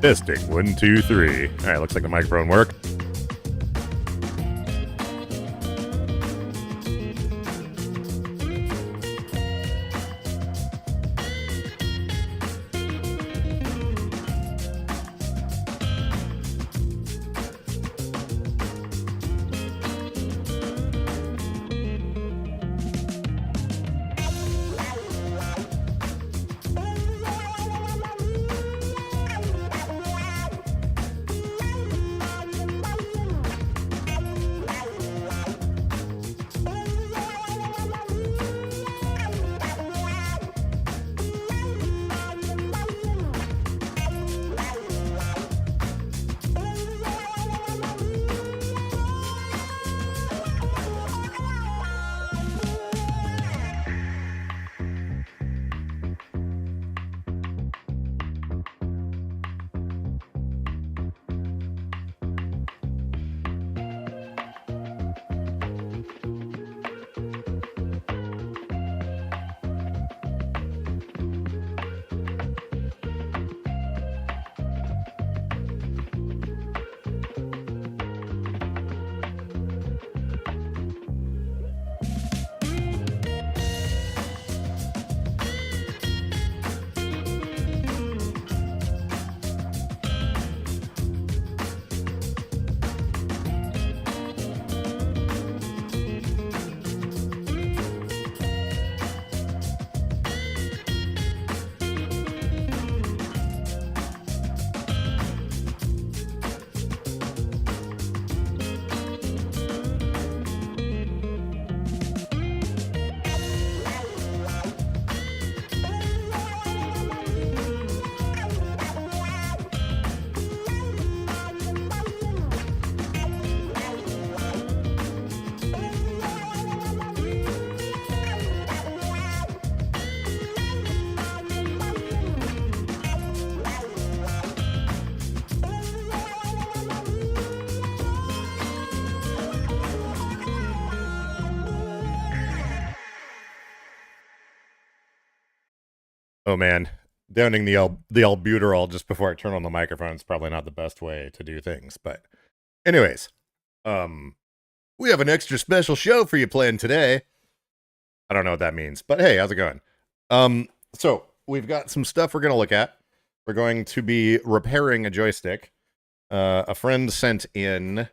Testing, 1, 2, 3. All right, looks like the microphone worked. Oh man, downing the albuterol just before I turn on the microphone is probably not the best way to do things. But anyways, we have an extra special show for you planned today. I don't know what that means, but hey, how's it going? So we've got some stuff we're gonna look at. We're going to be repairing a joystick. A friend sent in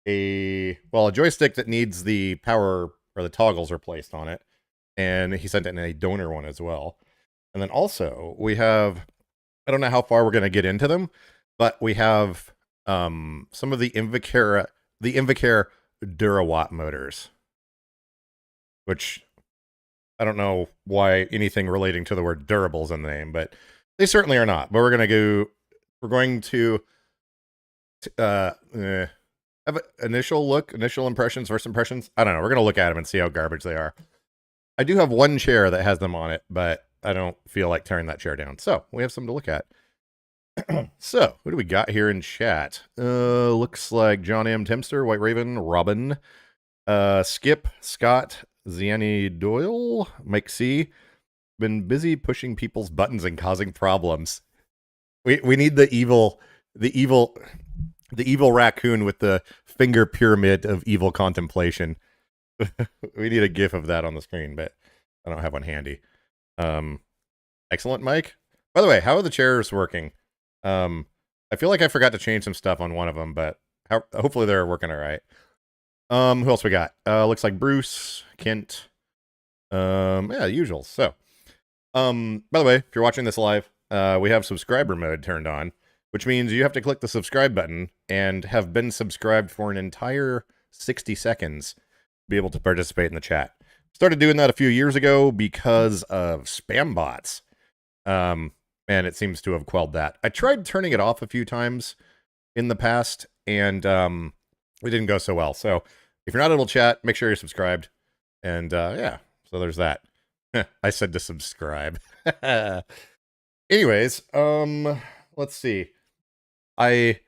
a joystick that needs the power or the toggles replaced on it, and he sent in a donor one as well. And then also we have, I don't know how far we're going to get into them, but we have some of the invacare durawatt motors, which I don't know why anything relating to the word durable is in the name, but they certainly are not. But we're going to have an initial impressions, first impressions. I don't know. We're going to look at them and see how garbage they are. I do have one chair that has them on it, but I don't feel like tearing that chair down. So we have something to look at. So what do we got here in chat? Looks like John M. Timster, White Raven, Robin, Skip, Scott, Ziani Doyle, Mike C. Been busy pushing people's buttons and causing problems. We need the evil raccoon with the finger pyramid of evil contemplation. We need a gif of that on the screen, but I don't have one handy. Excellent, Mike. By the way, how are the chairs working? I feel like I forgot to change some stuff on one of them, but hopefully they're working all right. Who else we got? Looks like Bruce, Kent. Yeah, usual. So, by the way, if you're watching this live, we have subscriber mode turned on, which means you have to click the subscribe button and have been subscribed for an entire 60 seconds to be able to participate in the chat. Started doing that a few years ago because of spam bots. And it seems to have quelled that. I tried turning it off a few times in the past, and it didn't go so well. So if you're not able to chat, make sure you're subscribed. And yeah, so there's that. I said to subscribe. Anyways, let's see. I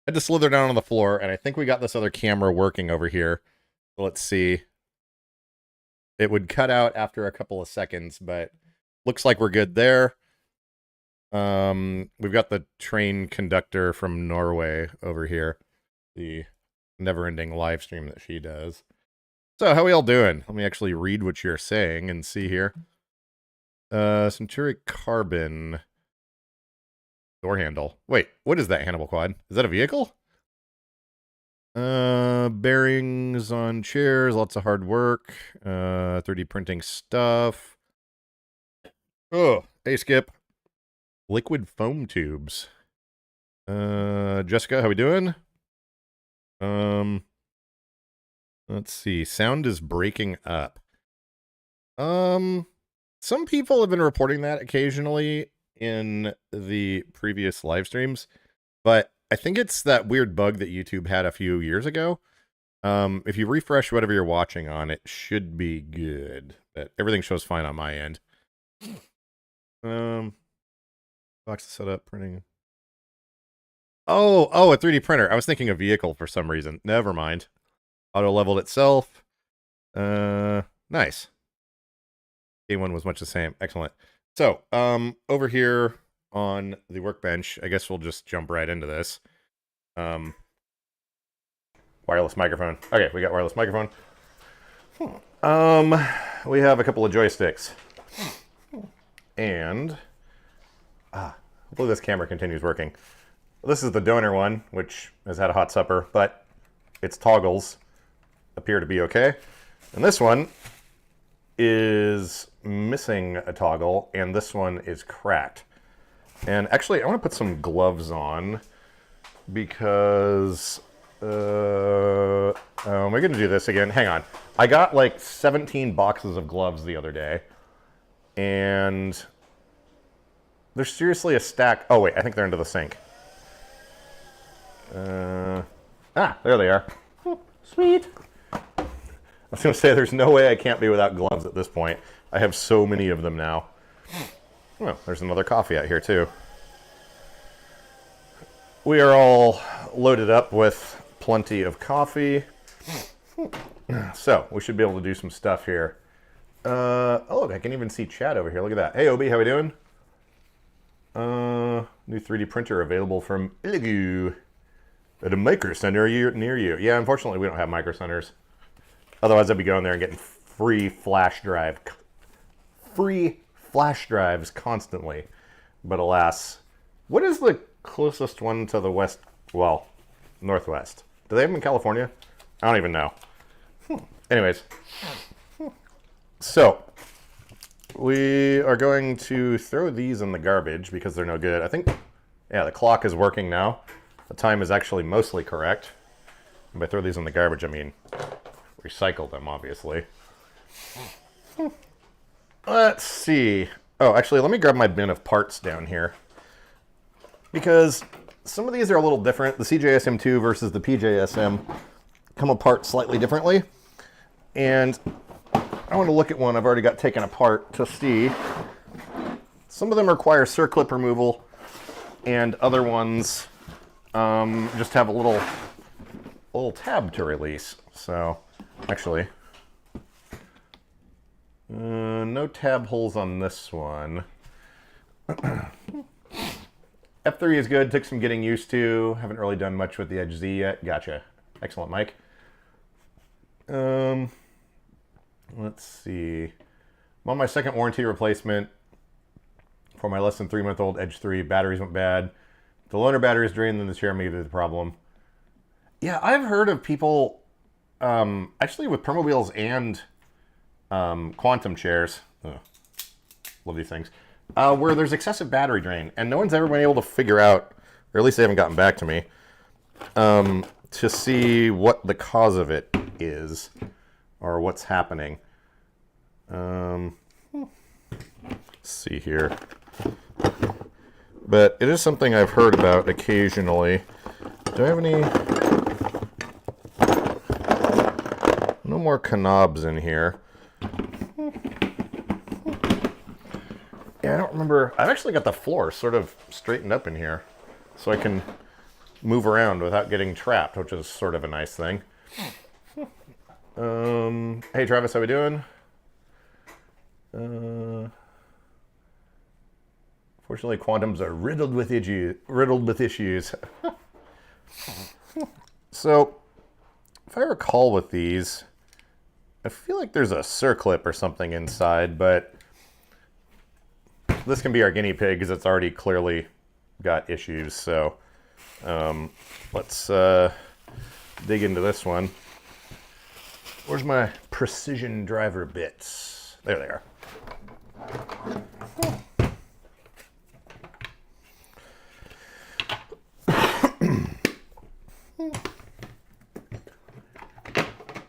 had to slither down on the floor, and I think we got this other camera working over here. So let's see. It would cut out after a couple of seconds, but looks like we're good there. We've got the train conductor from Norway over here. The never-ending live stream that she does. So, how we all doing? Let me actually read what you're saying and see here. Centuric Carbon. Door handle. Wait, what is that, Hannibal Quad? Is that a vehicle? Bearings on chairs, lots of hard work. 3D printing stuff. Oh, hey, Skip. Liquid foam tubes. Jessica, how we doing? Let's see. Sound is breaking up. Some people have been reporting that occasionally in the previous live streams, but I think it's that weird bug that YouTube had a few years ago. If you refresh whatever you're watching on, it should be good. But everything shows fine on my end. Box setup, printing. Oh, a 3D printer. I was thinking a vehicle for some reason. Never mind. Auto leveled itself. Nice. Game one was much the same. Excellent. So, over here on the workbench, I guess we'll just jump right into this. Wireless microphone. Okay, we got wireless microphone. We have a couple of joysticks. And, hopefully this camera continues working. This is the donor one, which has had a hot supper, but its toggles appear to be okay. And this one is missing a toggle, and this one is cracked. And actually, I want to put some gloves on because we're going to do this again. Hang on. I got like 17 boxes of gloves the other day, and there's seriously a stack. Oh, wait, I think they're into the sink. There they are. Sweet. I was going to say, there's no way I can't be without gloves at this point. I have so many of them now. Oh, there's another coffee out here, too. We are all loaded up with plenty of coffee. So, we should be able to do some stuff here. Oh, look, I can even see Chad over here. Look at that. Hey, Obi, how we doing? New 3D printer available from Illigu. At a micro center near you. Yeah, unfortunately, we don't have micro centers. Otherwise, I'd be going there and getting free flash drives constantly. But alas, what is the closest one to the west? Well, northwest. Do they have them in California? I don't even know. Anyways, so we are going to throw these in the garbage because they're no good. I think, yeah, the clock is working now. The time is actually mostly correct. And by throw these in the garbage, I mean recycle them, obviously. Let's see. Oh, actually, let me grab my bin of parts down here. Because some of these are a little different. The CJSM2 versus the PJSM come apart slightly differently. And I want to look at one I've already got taken apart to see. Some of them require circlip removal, and other ones just have a little tab to release. So, actually, no tab holes on this one. F3 is good. Took some getting used to. Haven't really done much with the Edge Z yet. Gotcha. Excellent, Mike. Let's see. I'm on my second warranty replacement for my less than 3-month-old Edge 3. Batteries went bad. The loaner battery is drained, then the chair may be the problem. Yeah, I've heard of people, actually with Permobiles and Quantum chairs, love these things, where there's excessive battery drain, and no one's ever been able to figure out, or at least they haven't gotten back to me, to see what the cause of it is, or what's happening. Let's see here. But it is something I've heard about occasionally. Do I have any? No more knobs in here. Yeah, I don't remember. I've actually got the floor sort of straightened up in here, so I can move around without getting trapped, which is sort of a nice thing. Hey Travis, how we doing? Fortunately, quantums are riddled with issues. So, if I recall with these, I feel like there's a circlip or something inside, but this can be our guinea pig because it's already clearly got issues. So, let's dig into this one. Where's my precision driver bits? There they are.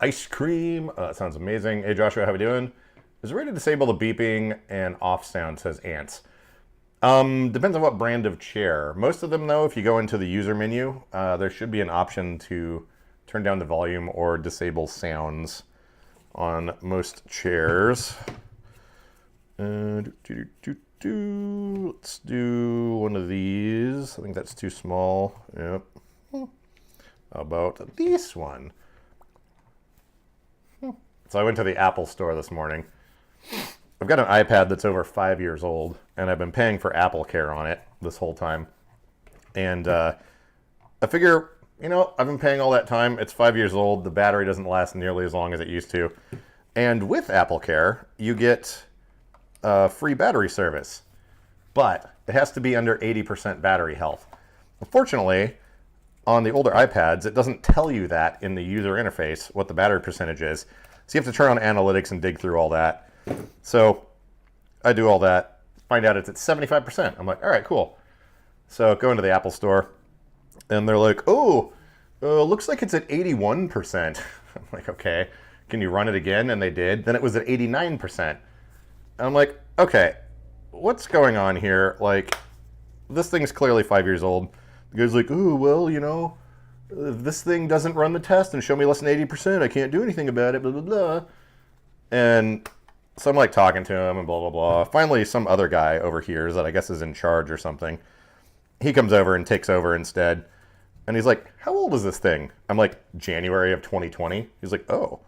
Ice cream. That sounds amazing. Hey, Joshua, how we doing? Is it ready to disable the beeping and off sound, says Ants. Depends on what brand of chair. Most of them, though, if you go into the user menu, there should be an option to turn down the volume or disable sounds on most chairs. Let's do one of these. I think that's too small. Yep. How about this one? So I went to the Apple store this morning. I've got an iPad that's over 5 years old, and I've been paying for Apple Care on it this whole time. And I figure, you know, I've been paying all that time. It's 5 years old. The battery doesn't last nearly as long as it used to. And with Apple Care, you get free battery service. But it has to be under 80% battery health. Unfortunately, on the older iPads, it doesn't tell you that in the user interface, what the battery percentage is. So you have to turn on analytics and dig through all that. So I do all that, find out it's at 75%. I'm like, all right, cool. So go into the Apple store, and they're like, oh, looks like it's at 81%. I'm like, okay, can you run it again? And they did. Then it was at 89%. And I'm like, okay, what's going on here? Like, this thing's clearly 5 years old. The guy's like, oh, well, you know, this thing doesn't run the test and show me less than 80%. I can't do anything about it, blah, blah, blah. And so I'm like talking to him and blah, blah, blah. Finally, some other guy overhears that I guess is in charge or something. He comes over and takes over instead. And he's like, how old is this thing? I'm like, January of 2020. He's like, oh.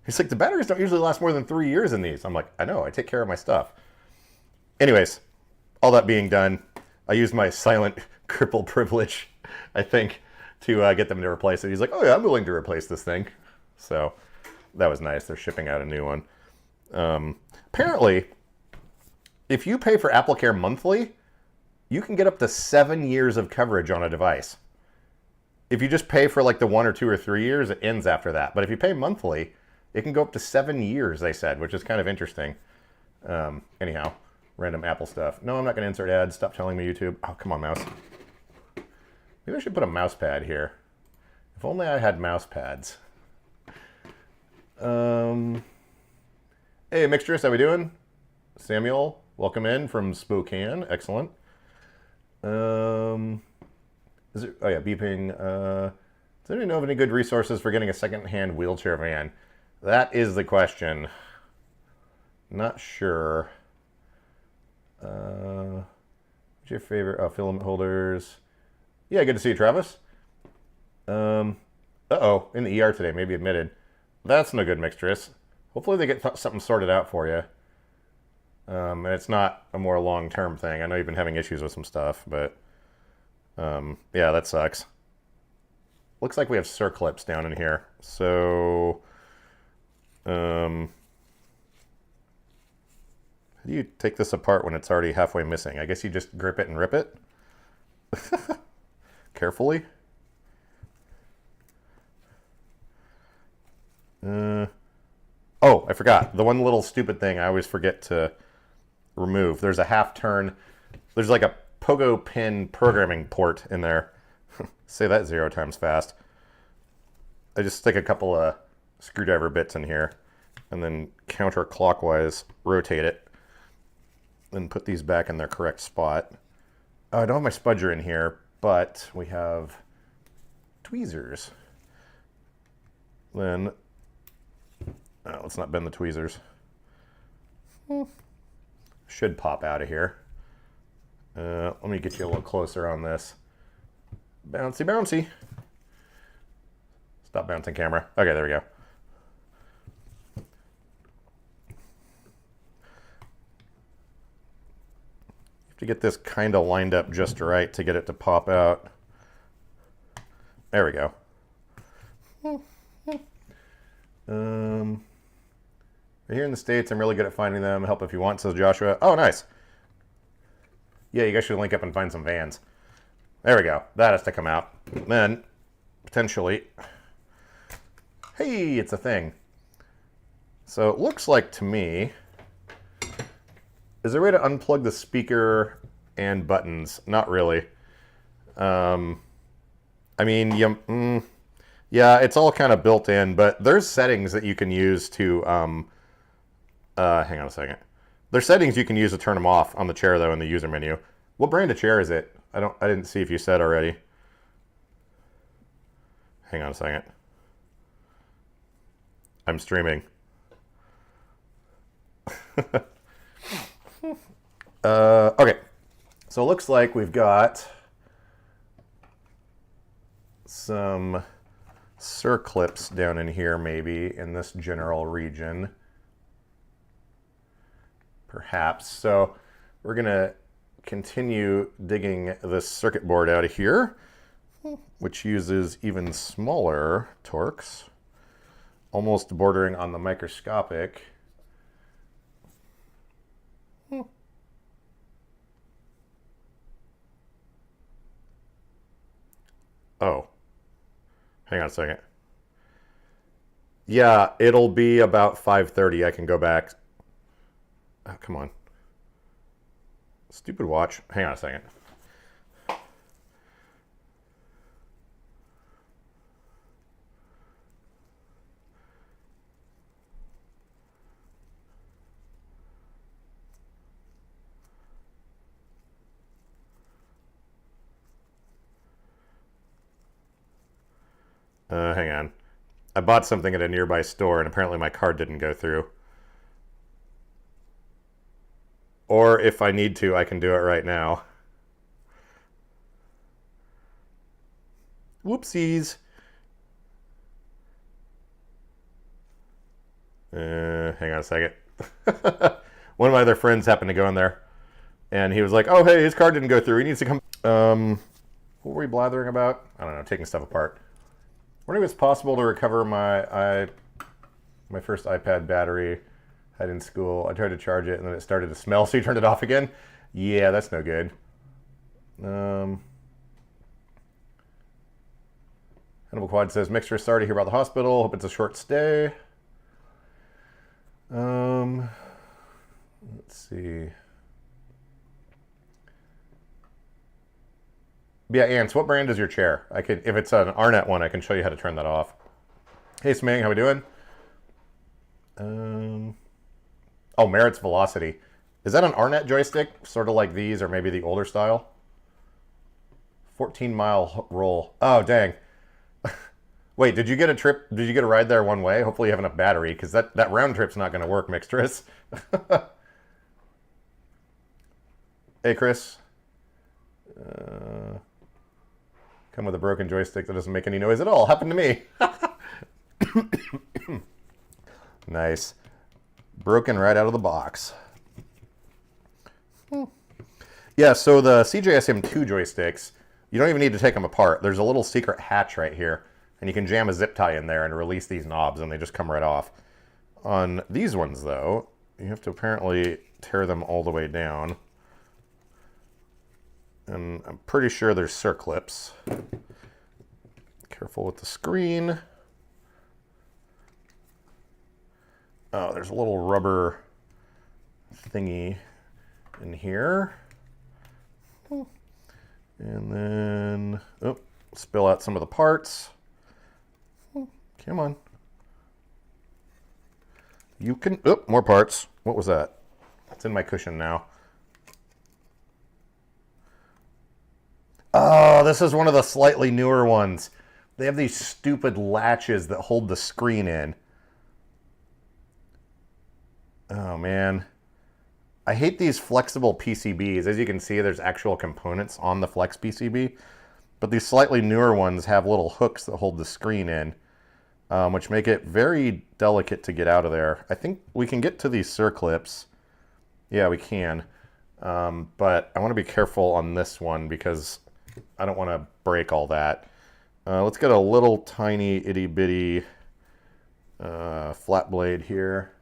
He's like, the batteries don't usually last more than 3 years in these. I'm like, I know, I take care of my stuff. Anyways, all that being done, I used my silent cripple privilege, I think, to get them to replace it. He's like, oh yeah, I'm willing to replace this thing. So that was nice. They're shipping out a new one. Apparently, if you pay for Apple Care monthly, you can get up to 7 years of coverage on a device. If you just pay for like the 1 or 2 or 3 years, it ends after that. But if you pay monthly, it can go up to 7 years, they said, which is kind of interesting. Anyhow, random Apple stuff. No, I'm not going to insert ads. Stop telling me, YouTube. Oh, come on, mouse. Maybe I should put a mouse pad here. If only I had mouse pads. Hey, Mixtress, how we doing? Samuel, welcome in from Spokane. Excellent. Oh yeah, beeping. Does anyone know of any good resources for getting a second-hand wheelchair van? That is the question. Not sure. What's your favorite? Oh, filament holders. Yeah, good to see you, Travis. Uh-oh, in the ER today, maybe admitted. That's no good, Mixtress. Hopefully they get something sorted out for you. And it's not a more long-term thing. I know you've been having issues with some stuff, but yeah, that sucks. Looks like we have circlips down in here. So, how do you take this apart when it's already halfway missing? I guess you just grip it and rip it? Carefully. Oh, I forgot. The one little stupid thing I always forget to remove. There's a half turn. There's like a pogo pin programming port in there. Say that 0 times fast. I just stick a couple of screwdriver bits in here and then counterclockwise rotate it and put these back in their correct spot. I don't have my spudger in here, but we have tweezers. Then, let's not bend the tweezers. Should pop out of here. Let me get you a little closer on this. Bouncy, bouncy. Stop bouncing, camera. Okay, there we go. You to get this kind of lined up just right to get it to pop out. There we go. Here in the States, I'm really good at finding them. Help if you want, says Joshua. Oh, nice. Yeah, you guys should link up and find some vans. There we go. That has to come out. Then, potentially... Hey, it's a thing. So it looks like to me... Is there a way to unplug the speaker and buttons? Not really. I mean, yeah, it's all kind of built in, but there's settings that you can use to... hang on a second. There's settings you can use to turn them off on the chair, though, in the user menu. What brand of chair is it? I didn't see if you said already. Hang on a second. I'm streaming. Okay. So it looks like we've got some circlips down in here, maybe, in this general region. Perhaps. So we're going to continue digging this circuit board out of here, which uses even smaller torques, almost bordering on the microscopic. Oh, hang on a second. Yeah, it'll be about 5:30. I can go back. Oh, come on. Stupid watch. Hang on a second. Hang on. I bought something at a nearby store and apparently my card didn't go through. Or if I need to, I can do it right now. Whoopsies. Hang on a second. One of my other friends happened to go in there and he was like, oh, hey, his card didn't go through. He needs to come. What were we blathering about? I don't know, taking stuff apart. Wondering if it's possible to recover my first iPad battery. Had in school. I tried to charge it and then it started to smell, so you turned it off again. Yeah, that's no good. Hannibal Quad says, Mixer, sorry to hear about the hospital. Hope it's a short stay. Let's see. Yeah, Ants, what brand is your chair? I could, if it's an Arnett one, I can show you how to turn that off. Hey, Smang, how we doing? Oh, Merit's Velocity. Is that an Arnett joystick? Sort of like these, or maybe the older style? 14-mile roll. Oh, dang. Wait, did you get a trip? Did you get a ride there one way? Hopefully you have enough battery, because that round trip's not going to work, Mixtress. Hey, Chris. Come with a broken joystick that doesn't make any noise at all. Happened to me. Nice. Broken right out of the box. Yeah, so the CJSM2 joysticks, you don't even need to take them apart. There's a little secret hatch right here, and you can jam a zip tie in there and release these knobs, and they just come right off. On these ones, though, you have to apparently tear them all the way down. And I'm pretty sure there's circlips. Careful with the screen. Oh, there's a little rubber thingy in here. And then, oh, spill out some of the parts. Come on. You can, oh, more parts. What was that? It's in my cushion now. Oh, this is one of the slightly newer ones. They have these stupid latches that hold the screen in. Oh, man. I hate these flexible PCBs. As you can see, there's actual components on the flex PCB. But these slightly newer ones have little hooks that hold the screen in, which make it very delicate to get out of there. I think we can get to these circlips. Yeah, we can. But I want to be careful on this one because I don't want to break all that. Let's get a little tiny itty bitty flat blade here.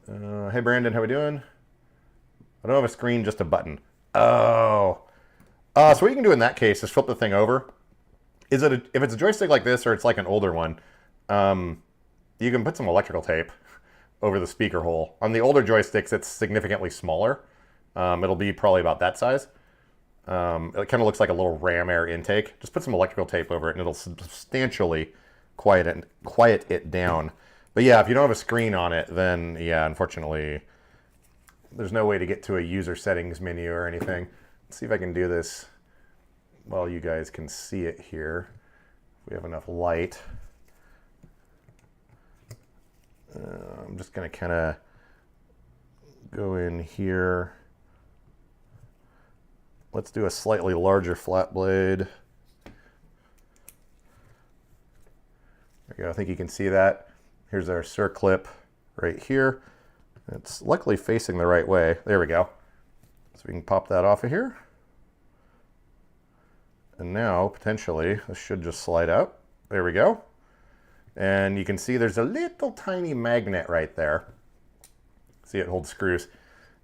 Hey Brandon, how we doing? I don't have a screen, just a button. Oh. So what you can do in that case is flip the thing over. If it's a joystick like this or it's like an older one, you can put some electrical tape over the speaker hole. On the older joysticks, it's significantly smaller. It'll be probably about that size. It kind of looks like a little ram air intake. Just put some electrical tape over it and it'll substantially quiet it down. But yeah, if you don't have a screen on it, then yeah, unfortunately, there's no way to get to a user settings menu or anything. Let's see if I can do this while you guys can see it here. If we have enough light. I'm just going to kind of go in here. Let's do a slightly larger flat blade. There we go. I think you can see that. Here's our circlip right here. It's luckily facing the right way. There we go. So we can pop that off of here. And now, potentially, this should just slide out. There we go. And you can see there's a little tiny magnet right there. See, it holds screws.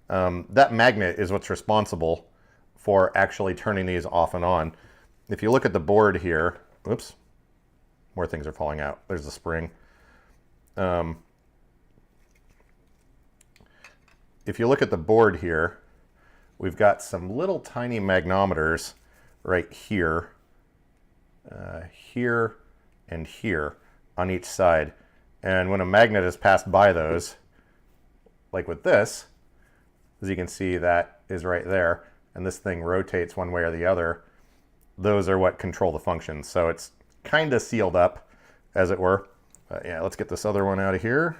That magnet is what's responsible for actually turning these off and on. If you look at the board here, oops, more things are falling out. There's the spring. If you look at the board here, we've got some little tiny magnometers right here, here, and here on each side. And when a magnet has passed by those, like with this, as you can see, that is right there, and this thing rotates one way or the other, those are what control the functions. So it's kind of sealed up, as it were. Yeah, let's get this other one out of here.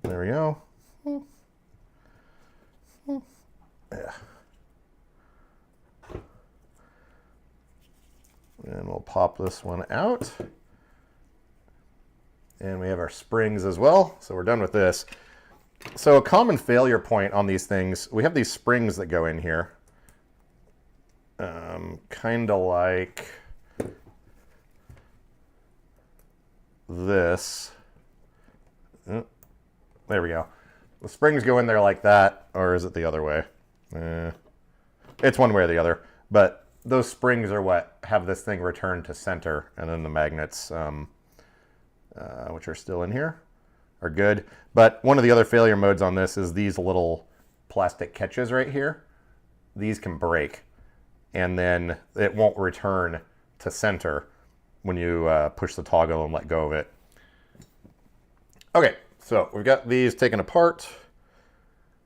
There we go. Yeah. And we'll pop this one out. And we have our springs as well. So we're done with this. So a common failure point on these things, we have these springs that go in here. Kind of like this. There we go. The springs go in there like that, or is it the other way? It's one way or the other. But those springs are what have this thing return to center, and then the magnets, which are still in here, are good. But one of the other failure modes on this is these little plastic catches right here. These can break, and then it won't return to center when you push the toggle and let go of it. Okay, so we've got these taken apart.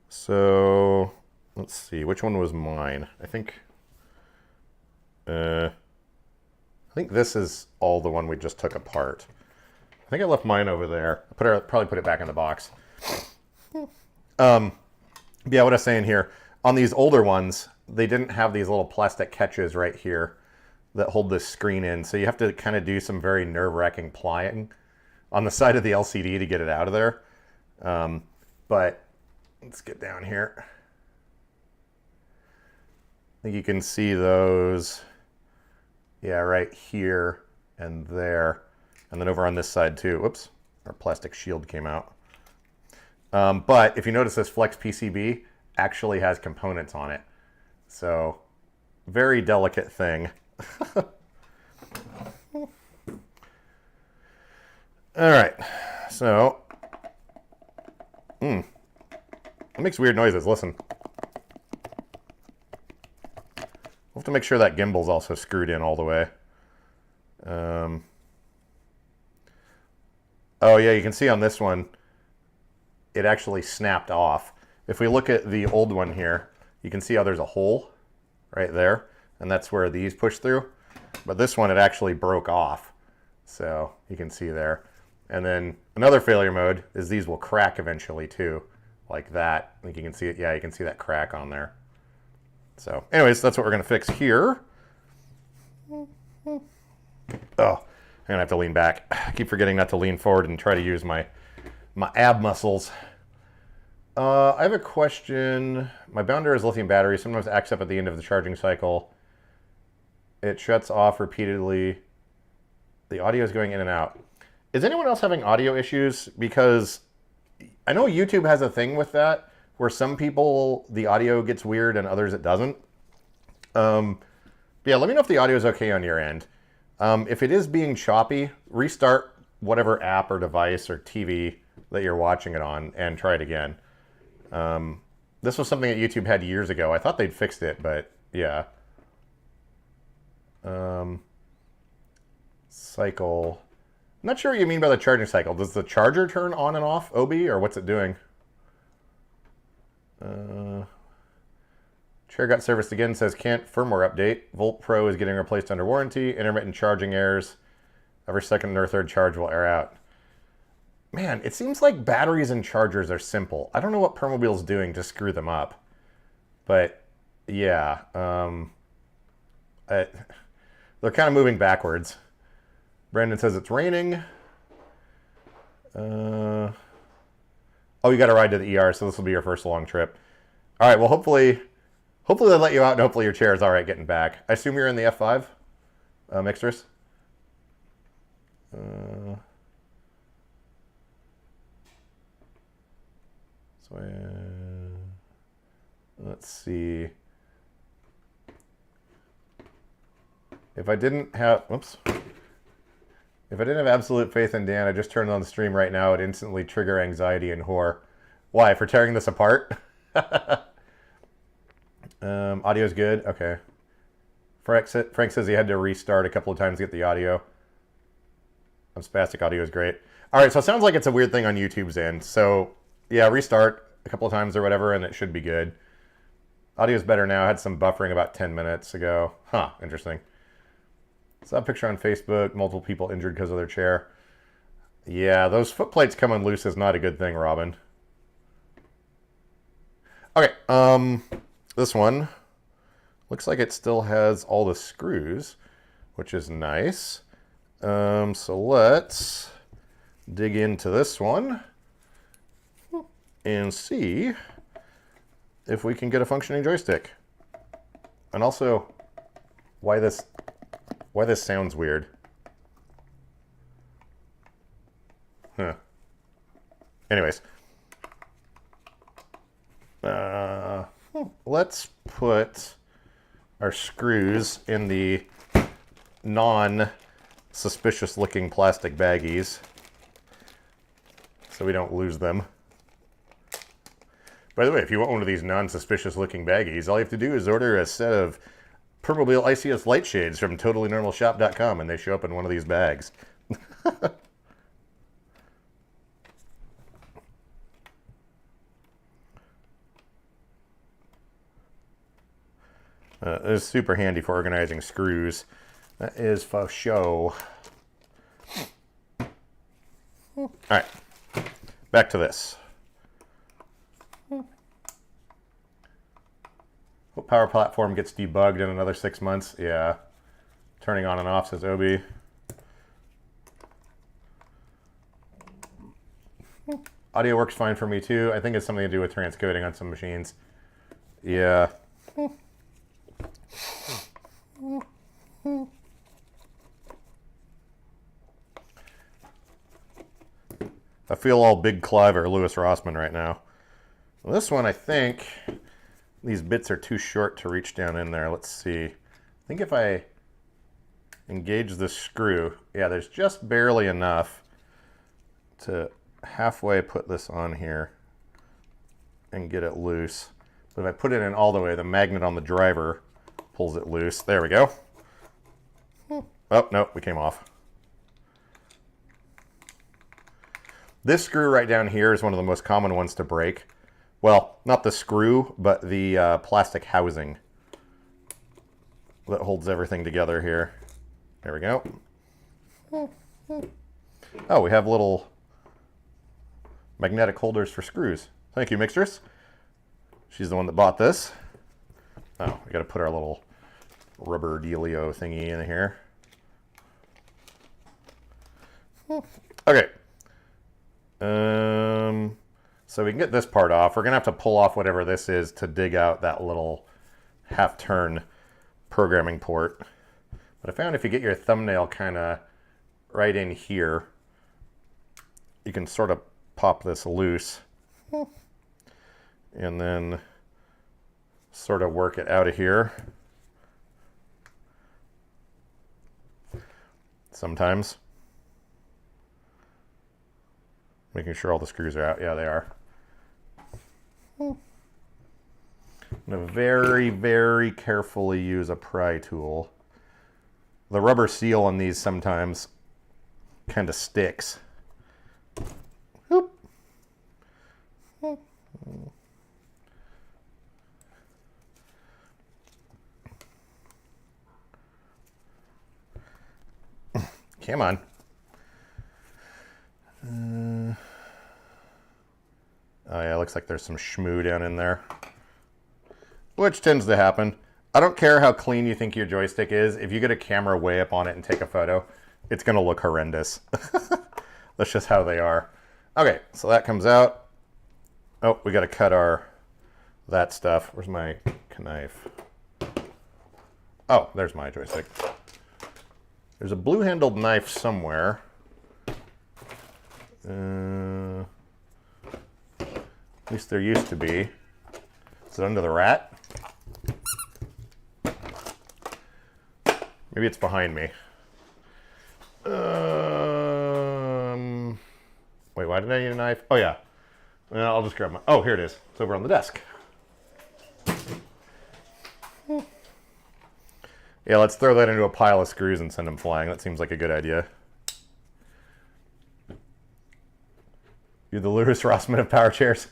So let's see, which one was mine? I think this is all the one we just took apart. I think I left mine over there. Probably put it back in the box. Yeah, what I was saying here, on these older ones, they didn't have these little plastic catches right here that hold this screen in. So you have to kind of do some very nerve-wracking plying on the side of the LCD to get it out of there. But let's get down here. I think you can see those. Yeah, right here and there. And then over on this side too. Whoops, our plastic shield came out. But if you notice, this Flex PCB actually has components on it. So very delicate thing. All right, so it makes weird noises. Listen. We'll have to make sure that gimbal's also screwed in all the way. Oh yeah, you can see on this one, it actually snapped off. If we look at the old one here, you can see how there's a hole right there, and that's where these push through. But this one, it actually broke off. So you can see there. And then another failure mode is these will crack eventually too, like that. I think you can see it. Yeah, you can see that crack on there. So anyways, that's what we're going to fix here. Oh, I'm gonna have to lean back. I keep forgetting not to lean forward and try to use my ab muscles. I have a question. My bounder is lithium battery. Sometimes acts up at the end of the charging cycle. It shuts off repeatedly. The audio is going in and out. Is anyone else having audio issues? Because I know YouTube has a thing with that, where some people, the audio gets weird and others it doesn't. Yeah, let me know if the audio is okay on your end. If it is being choppy, restart whatever app or device or TV that you're watching it on and try it again. This was something that YouTube had years ago. I thought they'd fixed it, but yeah. Cycle. I'm not sure what you mean by the charging cycle. Does the charger turn on and off, OB, or what's it doing? Chair got serviced again, says can't firmware update. Volt Pro is getting replaced under warranty. Intermittent charging errors. Every second or third charge will air out. Man, it seems like batteries and chargers are simple. I don't know what Permobil's doing to screw them up. But, yeah. They're kind of moving backwards. Brandon says it's raining. Oh, you got to ride to the ER, so this will be your first long trip. All right, well, hopefully they let you out, and hopefully your chair is all right getting back. I assume you're in the F5, Mixtress? Let's see. If I didn't have absolute faith in Dan, I just turned on the stream right now, it'd instantly trigger anxiety and horror. Why? For tearing this apart? Audio's good? Okay. Frank says he had to restart a couple of times to get the audio. Spastic audio is great. All right, so it sounds like it's a weird thing on YouTube's end. So, yeah, restart a couple of times or whatever, and it should be good. Audio's better now. I had some buffering about 10 minutes ago. Huh, interesting. Saw a picture on Facebook, multiple people injured because of their chair. Yeah, those foot plates coming loose is not a good thing, Robin. Okay, this one looks like it still has all the screws, which is nice. So let's dig into this one and see if we can get a functioning joystick. And also, why this sounds weird. Huh. Anyways. Let's put our screws in the non-suspicious looking plastic baggies so we don't lose them. By the way, if you want one of these non-suspicious looking baggies, all you have to do is order a set of Permobil ICS light shades from totallynormalshop.com and they show up in one of these bags. This is super handy for organizing screws. That is for show. All right, back to this. Hope Power Platform gets debugged in another 6 months. Yeah, turning on and off, says Obi. Audio works fine for me too. I think it's something to do with transcoding on some machines. Yeah. I feel all Big Clive or Louis Rossman right now. Well, this one, I think these bits are too short to reach down in there. Let's see. I think if I engage this screw, yeah, there's just barely enough to halfway put this on here and get it loose. But if I put it in all the way, the magnet on the driver pulls it loose. There we go. Oh, no, we came off. This screw right down here is one of the most common ones to break. Well, not the screw, but the plastic housing that holds everything together here. There we go. Oh, we have little magnetic holders for screws. Thank you, Mixtress. She's the one that bought this. Oh, we got to put our little rubber dealio thingy in here. Okay. So we can get this part off. We're going to have to pull off whatever this is to dig out that little half-turn programming port. But I found if you get your thumbnail kind of right in here, you can sort of pop this loose and then sort of work it out of here. Sometimes. Making sure all the screws are out. Yeah, they are. I'm going to very, very carefully use a pry tool. The rubber seal on these sometimes kind of sticks. Whoop. Come on. Oh yeah, looks like there's some schmoo down in there. Which tends to happen. I don't care how clean you think your joystick is. If you get a camera way up on it and take a photo, it's going to look horrendous. That's just how they are. Okay, so that comes out. Oh, we got to cut that stuff. Where's my knife? Oh, there's my joystick. There's a blue-handled knife somewhere. At least there used to be. Is it under the rat? Maybe it's behind me. Wait, why did I need a knife? Oh, yeah. I'll just grab my... Oh, here it is. It's over on the desk. Yeah, let's throw that into a pile of screws and send them flying. That seems like a good idea. You're the Lewis Rossman of power chairs.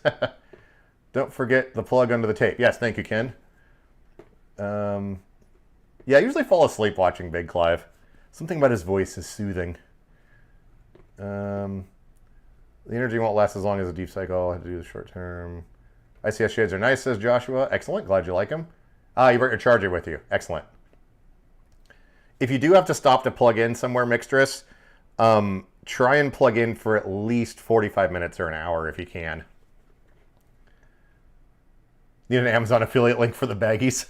Don't forget the plug under the tape. Yes, thank you, Ken. Yeah, I usually fall asleep watching Big Clive. Something about his voice is soothing. The energy won't last as long as a deep cycle. I have to do the short term. ICS shades are nice, says Joshua. Excellent. Glad you like them. Ah, you brought your charger with you. Excellent. If you do have to stop to plug in somewhere, Mixtress, try and plug in for at least 45 minutes or an hour if you can. Need an Amazon affiliate link for the baggies.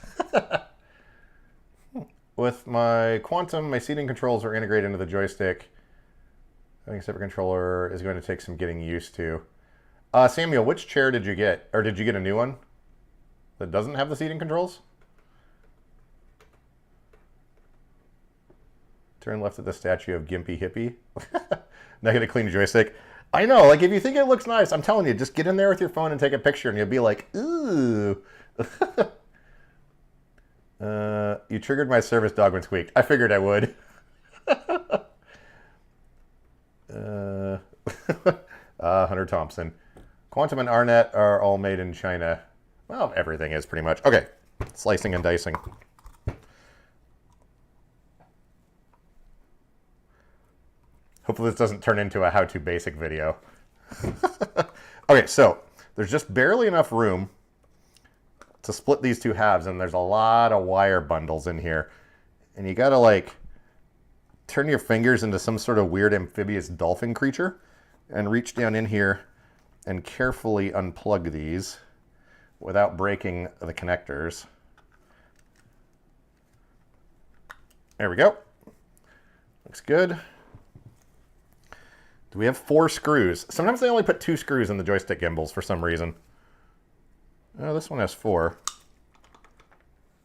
With my Quantum, my seating controls are integrated into the joystick. Having a separate controller is going to take some getting used to. Samuel, which chair did you get? Or did you get a new one that doesn't have the seating controls? Turn left at the statue of Gimpy Hippie. Now get a clean joystick. I know, like if you think it looks nice, I'm telling you, just get in there with your phone and take a picture and you'll be like, ooh. You triggered my service dog when squeaked. I figured I would. Hunter Thompson. Quantum and Arnett are all made in China. Well, everything is pretty much. Okay, slicing and dicing. Hopefully this doesn't turn into a how-to basic video. Okay, so there's just barely enough room to split these two halves, and there's a lot of wire bundles in here. And you gotta like turn your fingers into some sort of weird amphibious dolphin creature and reach down in here and carefully unplug these without breaking the connectors. There we go. Looks good. Do we have 4 screws? Sometimes they only put 2 screws in the joystick gimbals for some reason. Oh, this one has 4.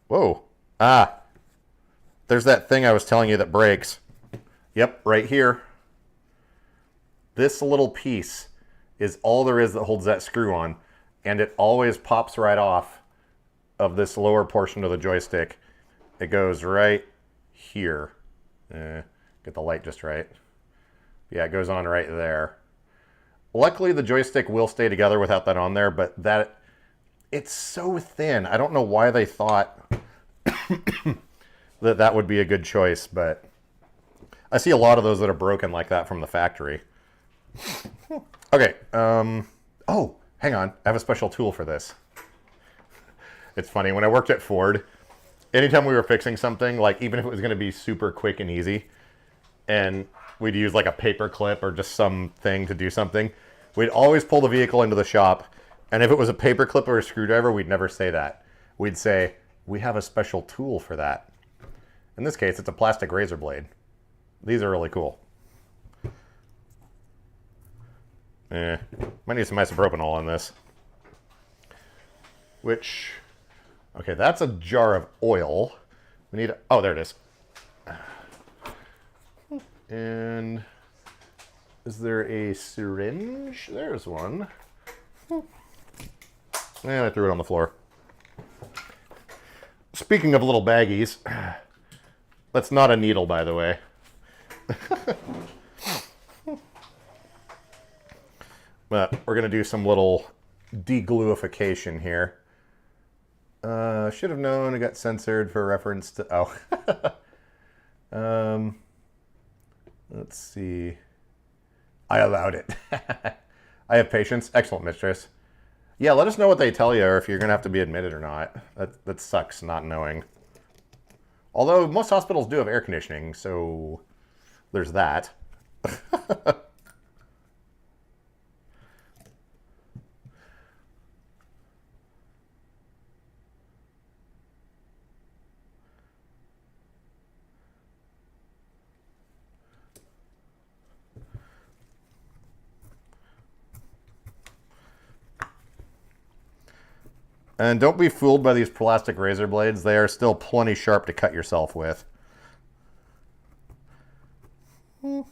Whoa. Ah. There's that thing I was telling you that breaks. Yep, right here. This little piece is all there is that holds that screw on. And it always pops right off of this lower portion of the joystick. It goes right here. Get the light just right. Yeah, it goes on right there. Luckily, the joystick will stay together without that on there, but it's so thin. I don't know why they thought that would be a good choice, but I see a lot of those that are broken like that from the factory. Okay. Oh, hang on. I have a special tool for this. It's funny. When I worked at Ford, anytime we were fixing something, like even if it was going to be super quick and easy, and we'd use like a paper clip or just something to do something, we'd always pull the vehicle into the shop. And if it was a paper clip or a screwdriver, we'd never say that. We'd say, we have a special tool for that. In this case, it's a plastic razor blade. These are really cool. Might need some isopropanol on this. Which, okay, that's a jar of oil. We need, oh, there it is. And is there a syringe? There's one. And I threw it on the floor. Speaking of little baggies, that's not a needle, by the way. But we're going to do some little degluification here. Should have known it got censored for reference to... Oh. Let's see. I allowed it. I have patience. Excellent, mistress. Yeah, let us know what they tell you or if you're going to have to be admitted or not. That sucks, not knowing. Although most hospitals do have air conditioning, so there's that. And don't be fooled by these plastic razor blades. They are still plenty sharp to cut yourself with. I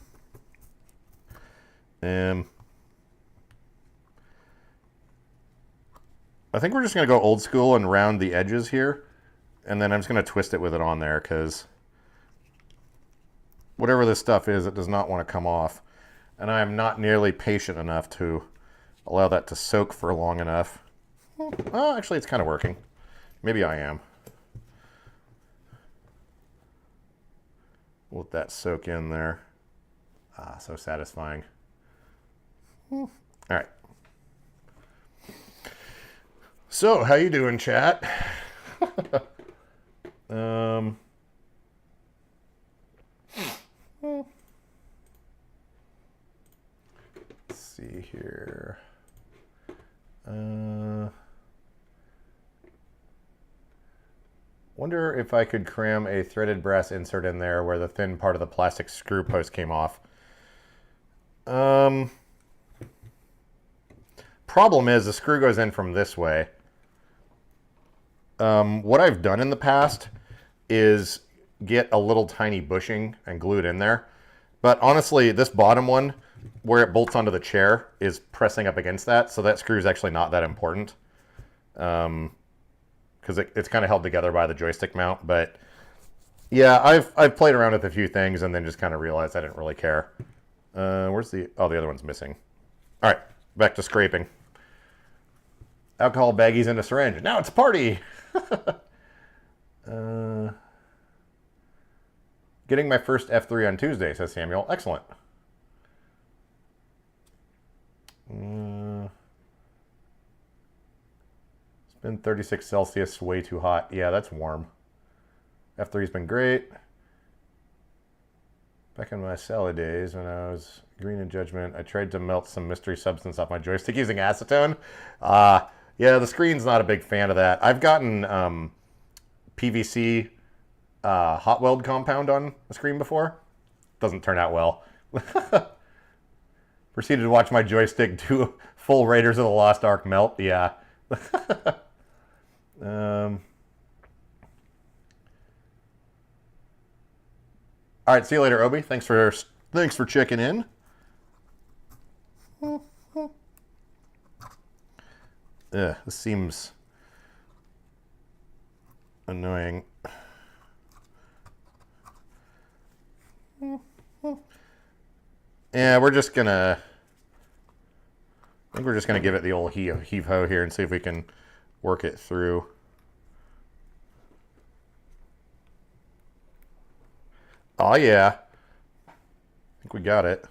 think we're just going to go old school and round the edges here. And then I'm just going to twist it with it on there because whatever this stuff is, it does not want to come off. And I am not nearly patient enough to allow that to soak for long enough. Oh, actually, it's kind of working. Maybe I am. Let that soak in there. Ah, so satisfying. All right. So, how you doing, chat? Let's see here. Wonder if I could cram a threaded brass insert in there where the thin part of the plastic screw post came off. Problem is the screw goes in from this way. What I've done in the past is get a little tiny bushing and glue it in there. But honestly, this bottom one, where it bolts onto the chair, is pressing up against that, so that screw is actually not that important. Because it's kind of held together by the joystick mount. But yeah, I've played around with a few things and then just kind of realized I didn't really care. Where's the... Oh, the other one's missing. All right, back to scraping. Alcohol baggies in a syringe. Now it's a party! Getting my first F3 on Tuesday, says Samuel. Excellent. It's been 36 Celsius, way too hot. Yeah, that's warm. F3's been great. Back in my salad days when I was green in judgment, I tried to melt some mystery substance off my joystick using acetone. Yeah, the screen's not a big fan of that. I've gotten PVC hot weld compound on the screen before. Doesn't turn out well. Proceeded to watch my joystick do full Raiders of the Lost Ark melt. Yeah. All right, see you later, Obi. Thanks for checking in. This seems annoying. Yeah, I think we're just gonna give it the old heave-ho here and see if we can work it through. Oh yeah, I think we got it.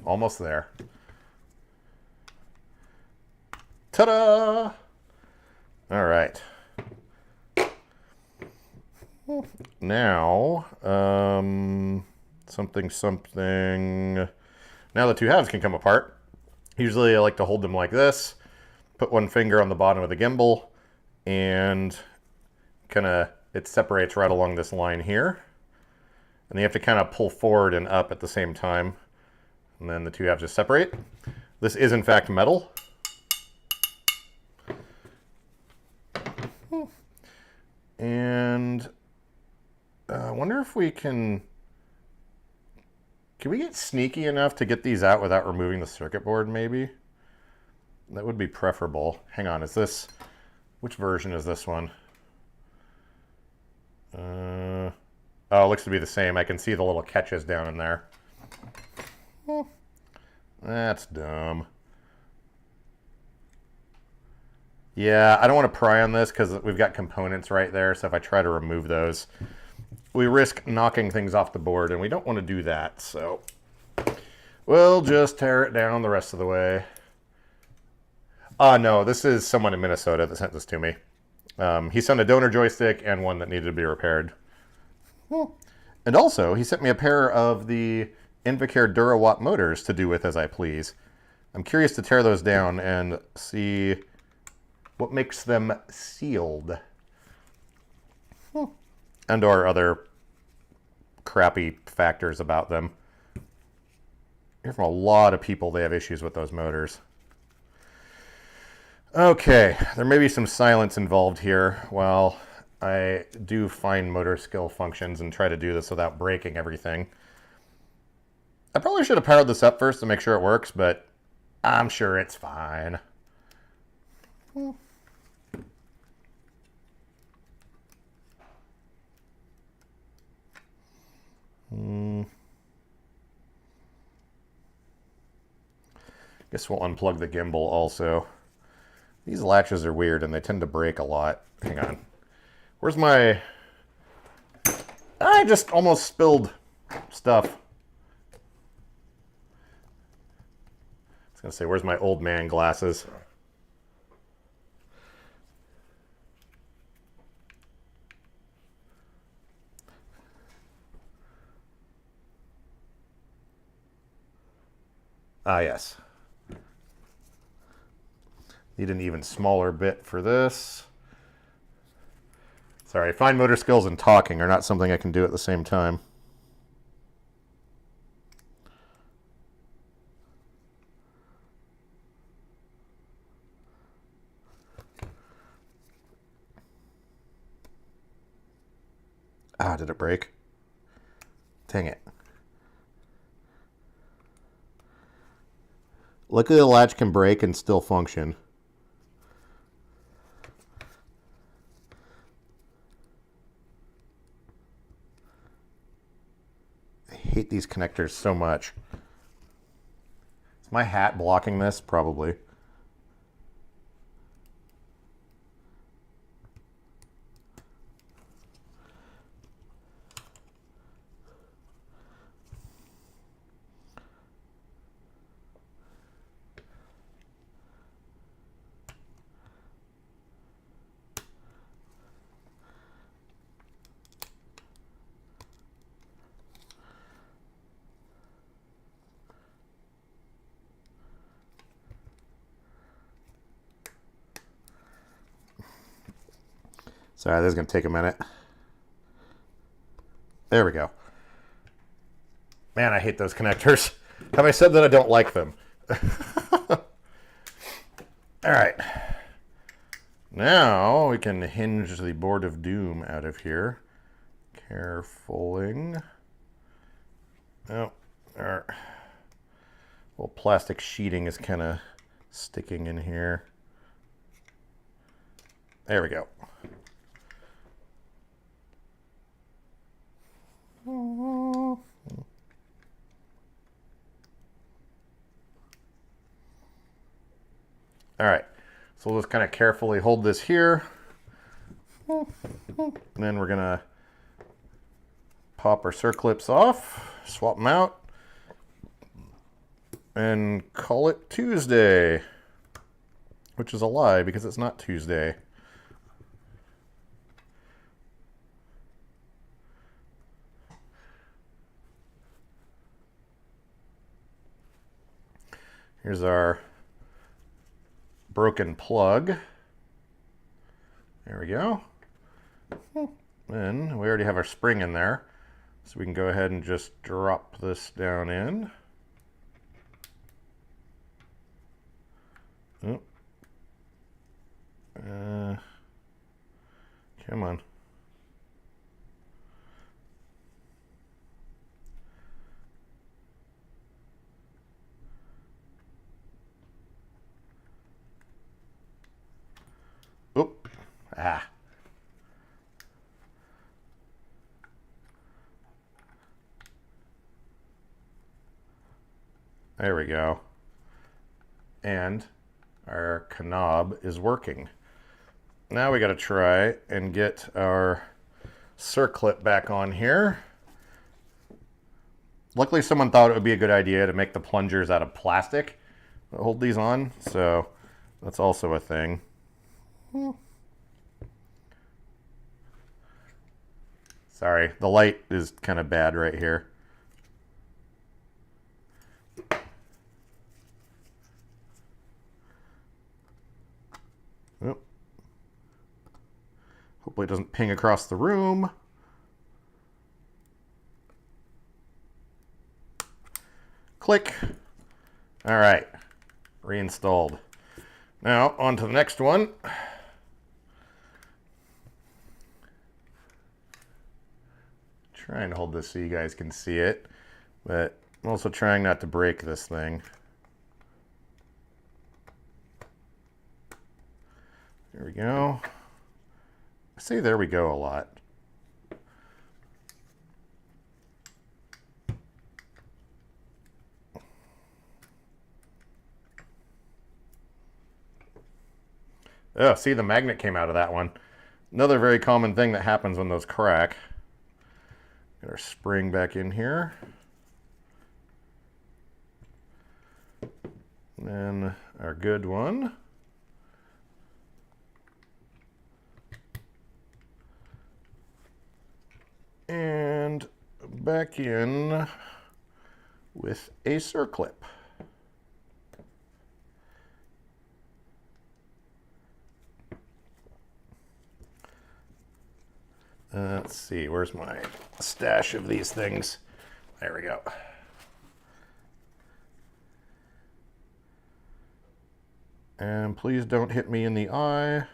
Almost there. Ta-da! All right. Now, something. Now the two halves can come apart. Usually I like to hold them like this, put one finger on the bottom of the gimbal, and it separates right along this line here. And you have to kind of pull forward and up at the same time. And then the two halves just separate. This is in fact metal. And I wonder if we can we get sneaky enough to get these out without removing the circuit board, maybe? That would be preferable. Hang on, which version is this one? Oh, it looks to be the same. I can see the little catches down in there. That's dumb. Yeah, I don't want to pry on this because we've got components right there, so if I try to remove those, we risk knocking things off the board, and we don't want to do that, so we'll just tear it down the rest of the way. No, this is someone in Minnesota that sent this to me. He sent a donor joystick and one that needed to be repaired. And also, he sent me a pair of the Invacare durawatt motors to do with as I please. I'm curious to tear those down and see what makes them sealed. And or other crappy factors about them. I hear from a lot of people they have issues with those motors. Okay, there may be some silence involved here while I do fine motor skill functions and try to do this without breaking everything. I probably should have powered this up first to make sure it works, but I'm sure it's fine. Guess we'll unplug the gimbal also. These latches are weird and they tend to break a lot. Hang on. Where's my... I just almost spilled stuff. I was going to say, where's my old man glasses? Ah, yes. Need an even smaller bit for this. Sorry, fine motor skills and talking are not something I can do at the same time. Ah, did it break? Dang it. Luckily the latch can break and still function. I hate these connectors so much. Is my hat blocking this? Probably. Sorry, this is going to take a minute. There we go. Man, I hate those connectors. Have I said that I don't like them? All right. Now we can hinge the board of doom out of here. Carefuling. Oh, our little plastic sheeting is kind of sticking in here. There we go. All right, so we'll just kind of carefully hold this here. And then we're gonna pop our circlips off, swap them out. and call it Tuesday, which is a lie because it's not Tuesday. Here's our broken plug. There we go. And we already have our spring in there, so we can go ahead and just drop this down in. Oh. Come on. Oop. Ah. There we go. And our knob is working. Now we got to try and get our circlip back on here. Luckily someone thought it would be a good idea to make the plungers out of plastic that hold these on, so that's also a thing. Sorry, the light is kind of bad right here. Oh. Hopefully it doesn't ping across the room. Click. All right, reinstalled. Now on to the next one. Trying to hold this so you guys can see it, but I'm also trying not to break this thing. There we go. I say there we go a lot. Oh, see, the magnet came out of that one. Another very common thing that happens when those crack. Get our spring back in here. And then our good one. And back in with a circlip. Let's see, where's my stash of these things? There we go. And please don't hit me in the eye.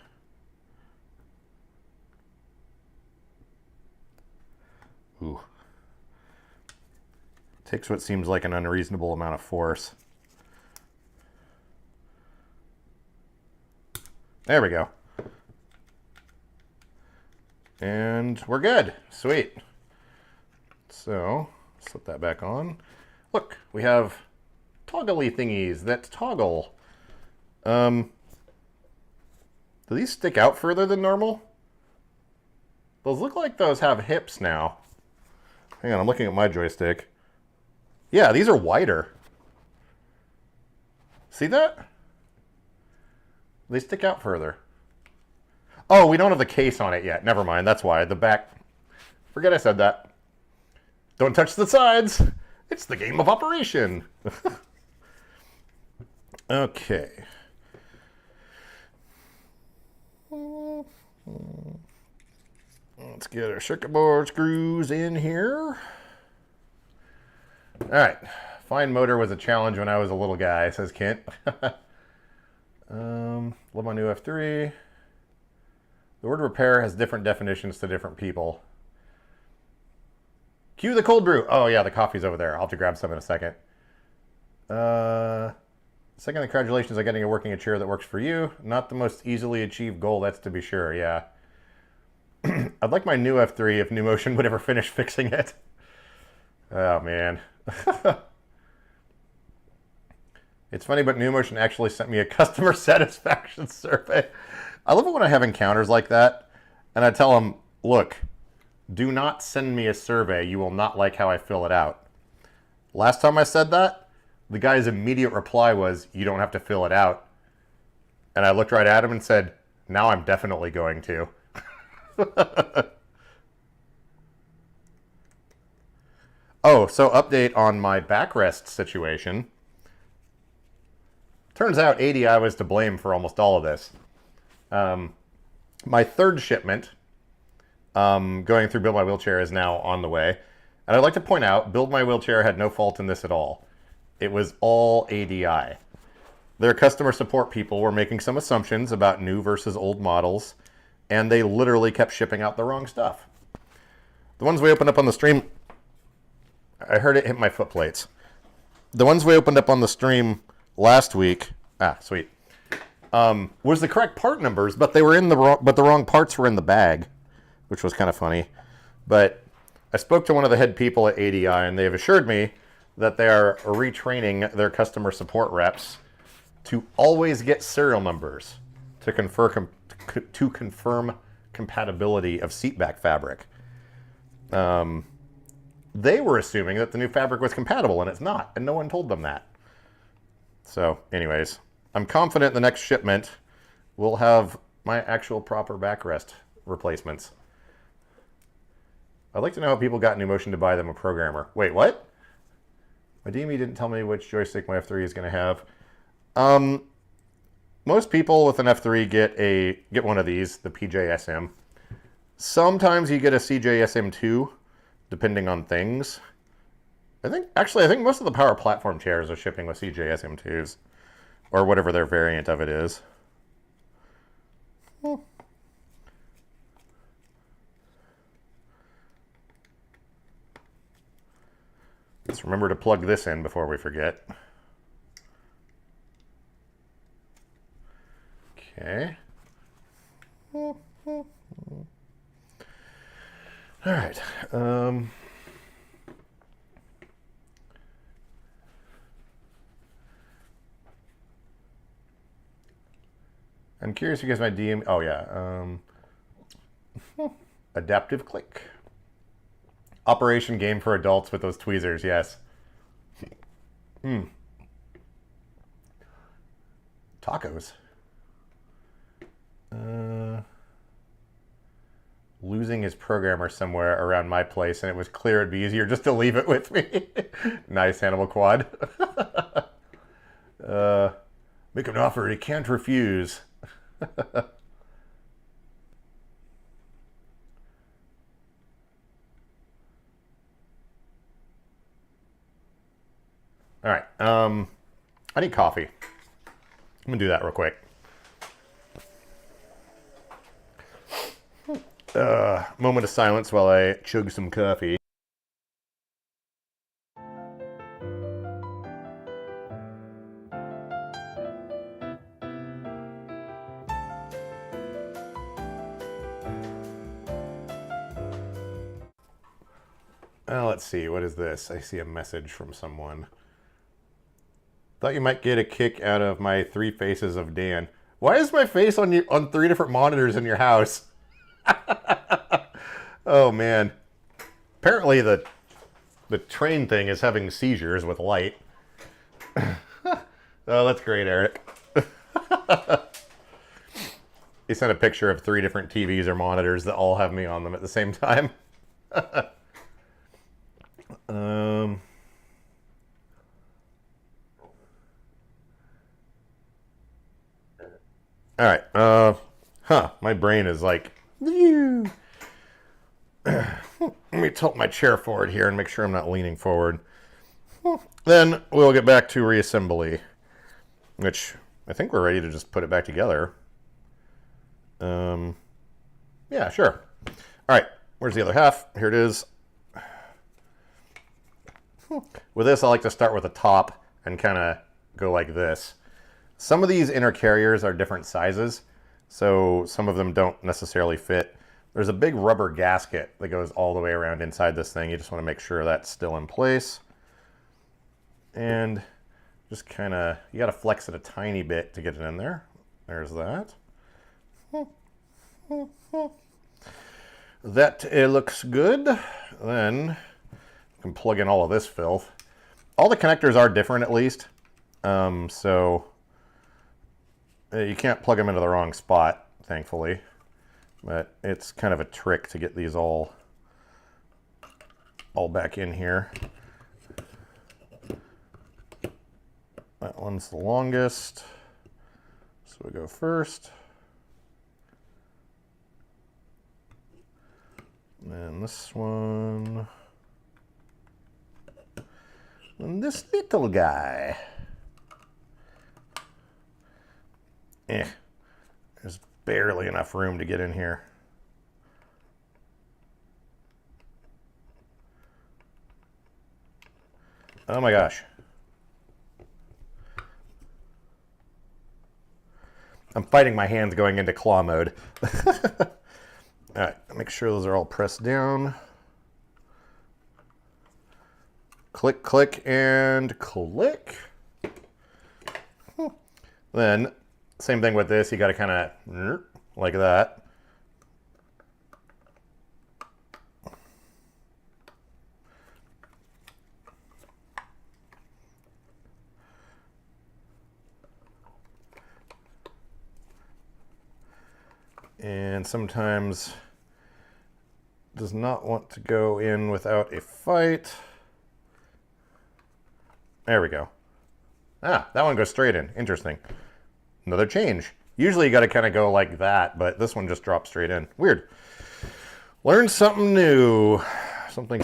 Ooh. Takes what seems like an unreasonable amount of force. There we go. And we're good. Sweet. So, slip that back on. Look, we have toggly thingies that toggle. Do these stick out further than normal? Those look like those have hips now. Hang on, I'm looking at my joystick. Yeah, these are wider. See that? They stick out further. Oh, we don't have the case on it yet. Never mind, that's why. The back... Forget I said that. Don't touch the sides. It's the game of operation. Okay. Let's get our circuit board screws in here. All right. Fine motor was a challenge when I was a little guy, says Kent. Love my new F3. The word repair has different definitions to different people. Cue the cold brew. Oh, yeah, the coffee's over there. I'll have to grab some in a second. Second, congratulations on getting a working chair that works for you. Not the most easily achieved goal, that's to be sure, yeah. I'd like my new F3 if NewMotion would ever finish fixing it. Oh, man. It's funny, but NewMotion actually sent me a customer satisfaction survey. I love it when I have encounters like that, and I tell them, look, do not send me a survey. You will not like how I fill it out. Last time I said that, The guy's immediate reply was, "You don't have to fill it out." And I looked right at him and said, "Now I'm definitely going to." Oh, so update on my backrest situation. Turns out ADI was to blame for almost all of this. My third shipment going through Build My Wheelchair is now on the way. And I'd like to point out, Build My Wheelchair had no fault in this at all. It was all ADI. Their customer support people were making some assumptions about new versus old models, and they literally kept shipping out the wrong stuff. The ones we opened up on the stream, I heard it hit my foot plates. The ones we opened up on the stream last week, sweet, was the correct part numbers, but they were in the wrong, but the wrong parts were in the bag, which was kind of funny. But I spoke to one of the head people at ADI, and they have assured me that they are retraining their customer support reps to always get serial numbers to confirm compatibility of seatback fabric. They were assuming that the new fabric was compatible, and it's not, and no one told them that. So, anyways, I'm confident the next shipment will have my actual proper backrest replacements. I'd like to know how people got New Motion to buy them a programmer. Wait, what? My DME didn't tell me which joystick my F3 is going to have. Most people with an F3 get one of these, the PJSM. Sometimes you get a CJSM2, depending on things. I think most of the Power Platform chairs are shipping with CJSM2s, or whatever their variant of it is. Let's remember to plug this in before we forget. Okay. All right. I'm curious because my DM. Oh yeah. Adaptive click. Operation game for adults with those tweezers. Yes. Tacos. Losing his programmer somewhere around my place, and it was clear it'd be easier just to leave it with me. Nice, Hannibal Quad. Make him an offer he can't refuse. All right. I need coffee. I'm gonna do that real quick. Moment of silence while I chug some coffee. Let's see, what is this? I see a message from someone. Thought you might get a kick out of my 3 faces of Dan. Why is my face on 3 different monitors in your house? Oh man. Apparently the train thing is having seizures with light. Oh, that's great, Eric. He sent a picture of 3 different TVs or monitors that all have me on them at the same time. All right. My brain is like, let me tilt my chair forward here and make sure I'm not leaning forward. Then we'll get back to reassembly, which I think we're ready to just put it back together. Yeah, sure. All right. Where's the other half? Here it is. With this, I like to start with the top and kind of go like this. Some of these inner carriers are different sizes, so some of them don't necessarily fit. There's a big rubber gasket that goes all the way around inside this thing. You just want to make sure that's still in place. And just kind of, you got to flex it a tiny bit to get it in there. There's that. That looks good. Then you can plug in all of this filth. All the connectors are different at least. So you can't plug them into the wrong spot, thankfully. But it's kind of a trick to get these all back in here. That one's the longest. So we go first. And then this one. And this little guy. There's barely enough room to get in here. Oh my gosh. I'm fighting my hands going into claw mode. All right, make sure those are all pressed down. Click, click, and click. Then, same thing with this. You got to kind of like that. And sometimes does not want to go in without a fight. There we go. Ah, that one goes straight in. Interesting. Another change. Usually you got to kind of go like that, but this one just drops straight in. Weird. Learn something new. Something.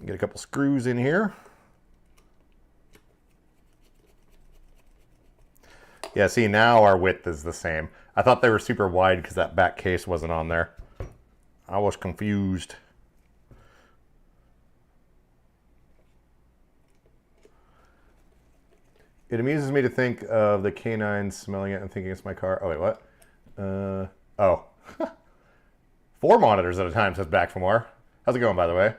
Get a couple screws in here. Yeah, see, now our width is the same. I thought they were super wide because that back case wasn't on there. I was confused. It amuses me to think of the canines smelling it and thinking it's my car. Oh, wait, what? Oh. 4 monitors at a time, says Back for More. How's it going, by the way?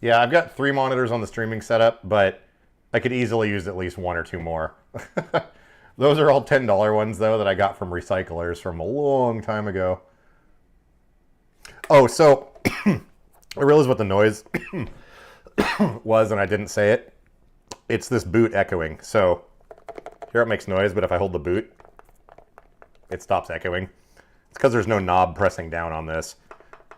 Yeah, I've got 3 monitors on the streaming setup, but I could easily use at least 1 or 2 more. Those are all $10 ones, though, that I got from recyclers from a long time ago. Oh, so I realized what the noise was, and I didn't say it. It's this boot echoing. So here it makes noise, but if I hold the boot, it stops echoing. It's because there's no knob pressing down on this.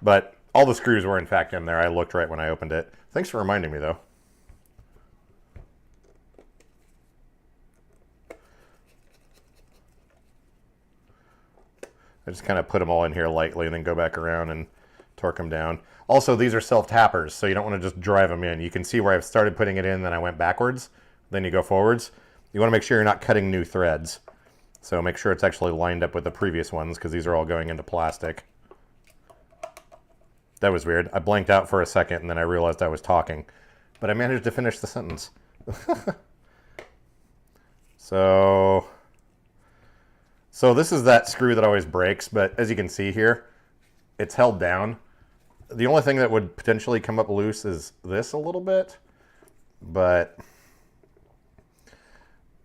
But all the screws were, in fact, in there. I looked right when I opened it. Thanks for reminding me, though. I just kind of put them all in here lightly and then go back around and torque them down. Also, these are self-tappers, so you don't want to just drive them in. You can see where I've started putting it in, then I went backwards, then you go forwards. You want to make sure you're not cutting new threads. So make sure it's actually lined up with the previous ones, because these are all going into plastic. That was weird. I blanked out for a second, and then I realized I was talking. But I managed to finish the sentence. So this is that screw that always breaks, but as you can see here, it's held down. The only thing that would potentially come up loose is this a little bit, but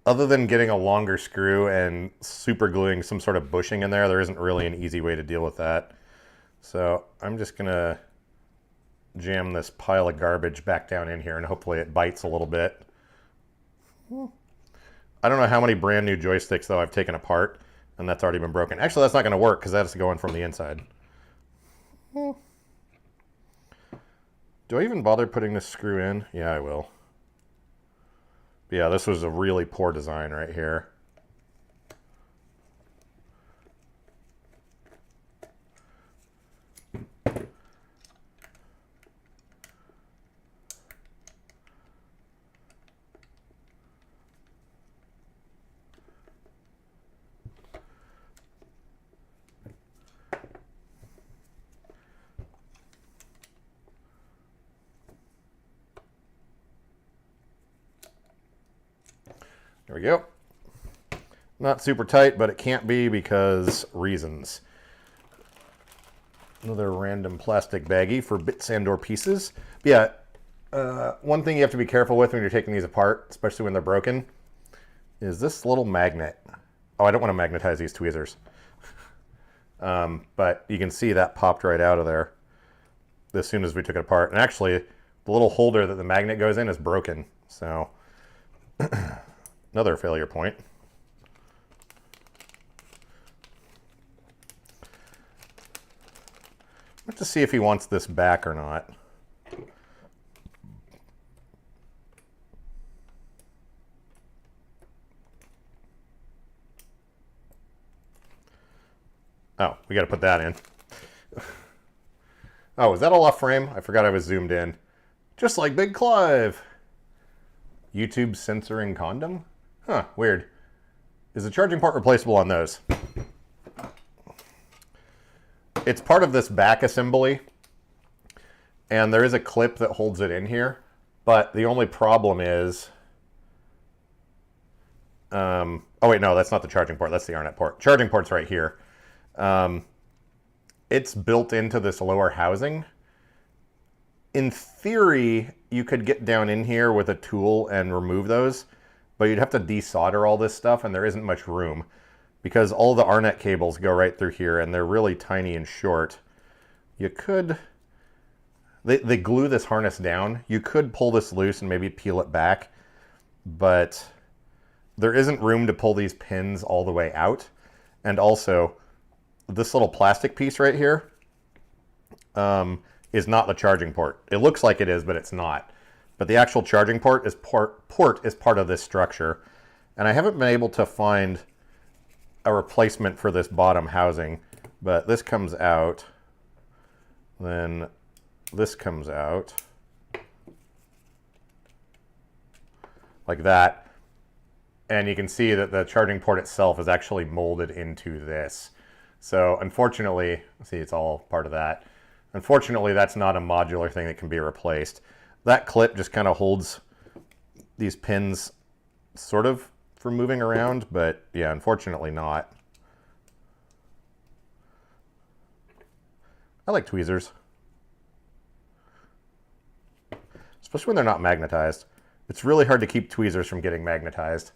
other than getting a longer screw and super gluing some sort of bushing in there isn't really an easy way to deal with that. So I'm just gonna jam this pile of garbage back down in here and hopefully it bites a little bit. I don't know how many brand new joysticks though I've taken apart and that's already been broken. Actually, that's not gonna work because that's going from the inside. Do I even bother putting this screw in? Yeah, I will. But yeah, this was a really poor design right here. There we go. Not super tight, but it can't be because reasons. Another random plastic baggie for bits and or pieces. But yeah, one thing you have to be careful with when you're taking these apart, especially when they're broken, is this little magnet. Oh, I don't want to magnetize these tweezers. But you can see that popped right out of there. as soon as we took it apart. And actually, the little holder that the magnet goes in is broken. So, another failure point. Let's just see if he wants this back or not. Oh, we got to put that in. Oh, is that all off frame? I forgot I was zoomed in. Just like Big Clive. YouTube censoring condom? Huh, weird. Is the charging port replaceable on those? It's part of this back assembly, and there is a clip that holds it in here, but the only problem is... oh wait, no, that's not the charging port, that's the Arnet port. Charging port's right here. It's built into this lower housing. In theory, you could get down in here with a tool and remove those, but you'd have to desolder all this stuff, and there isn't much room because all the Arnet cables go right through here, and they're really tiny and short. You could... They glue this harness down. You could pull this loose and maybe peel it back, but there isn't room to pull these pins all the way out. And also, this little plastic piece right here is not the charging port. It looks like it is, but it's not. But the actual charging port is part of this structure. And I haven't been able to find a replacement for this bottom housing, but this comes out, then this comes out like that. And you can see that the charging port itself is actually molded into this. So unfortunately, see, it's all part of that. Unfortunately, that's not a modular thing that can be replaced. That clip just kind of holds these pins sort of for moving around, but yeah, unfortunately not. I like tweezers. Especially when they're not magnetized. It's really hard to keep tweezers from getting magnetized.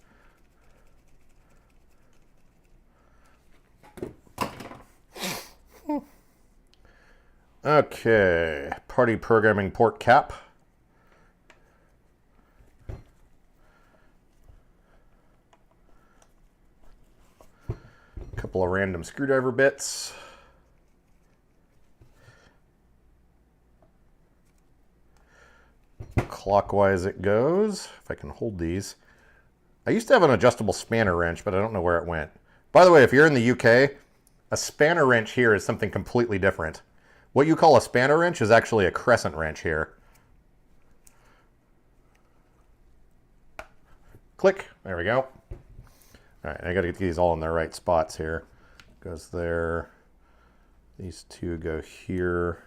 Okay, party programming port cap. A couple of random screwdriver bits. Clockwise it goes, if I can hold these. I used to have an adjustable spanner wrench, but I don't know where it went. By the way, if you're in the UK, a spanner wrench here is something completely different. What you call a spanner wrench is actually a crescent wrench here. Click, there we go. All right, I gotta get these all in their right spots here. Goes there, these two go here.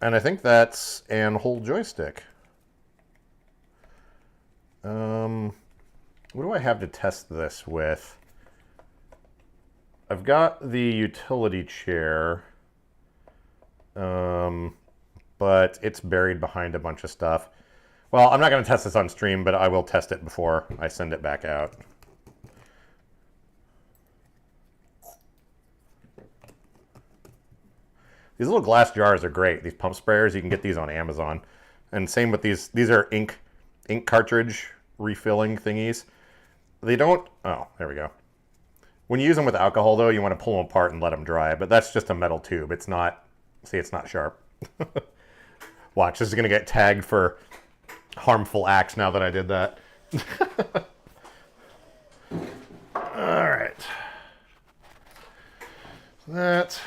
And I think that's an whole joystick. What do I have to test this with? I've got the utility chair, but it's buried behind a bunch of stuff. Well, I'm not going to test this on stream, but I will test it before I send it back out. These little glass jars are great. These pump sprayers, you can get these on Amazon. And same with these. These are ink cartridge refilling thingies. They don't... Oh, there we go. When you use them with alcohol, though, you want to pull them apart and let them dry. But that's just a metal tube. It's not... See, it's not sharp. Watch, this is going to get tagged for harmful acts now that I did that. All right. That...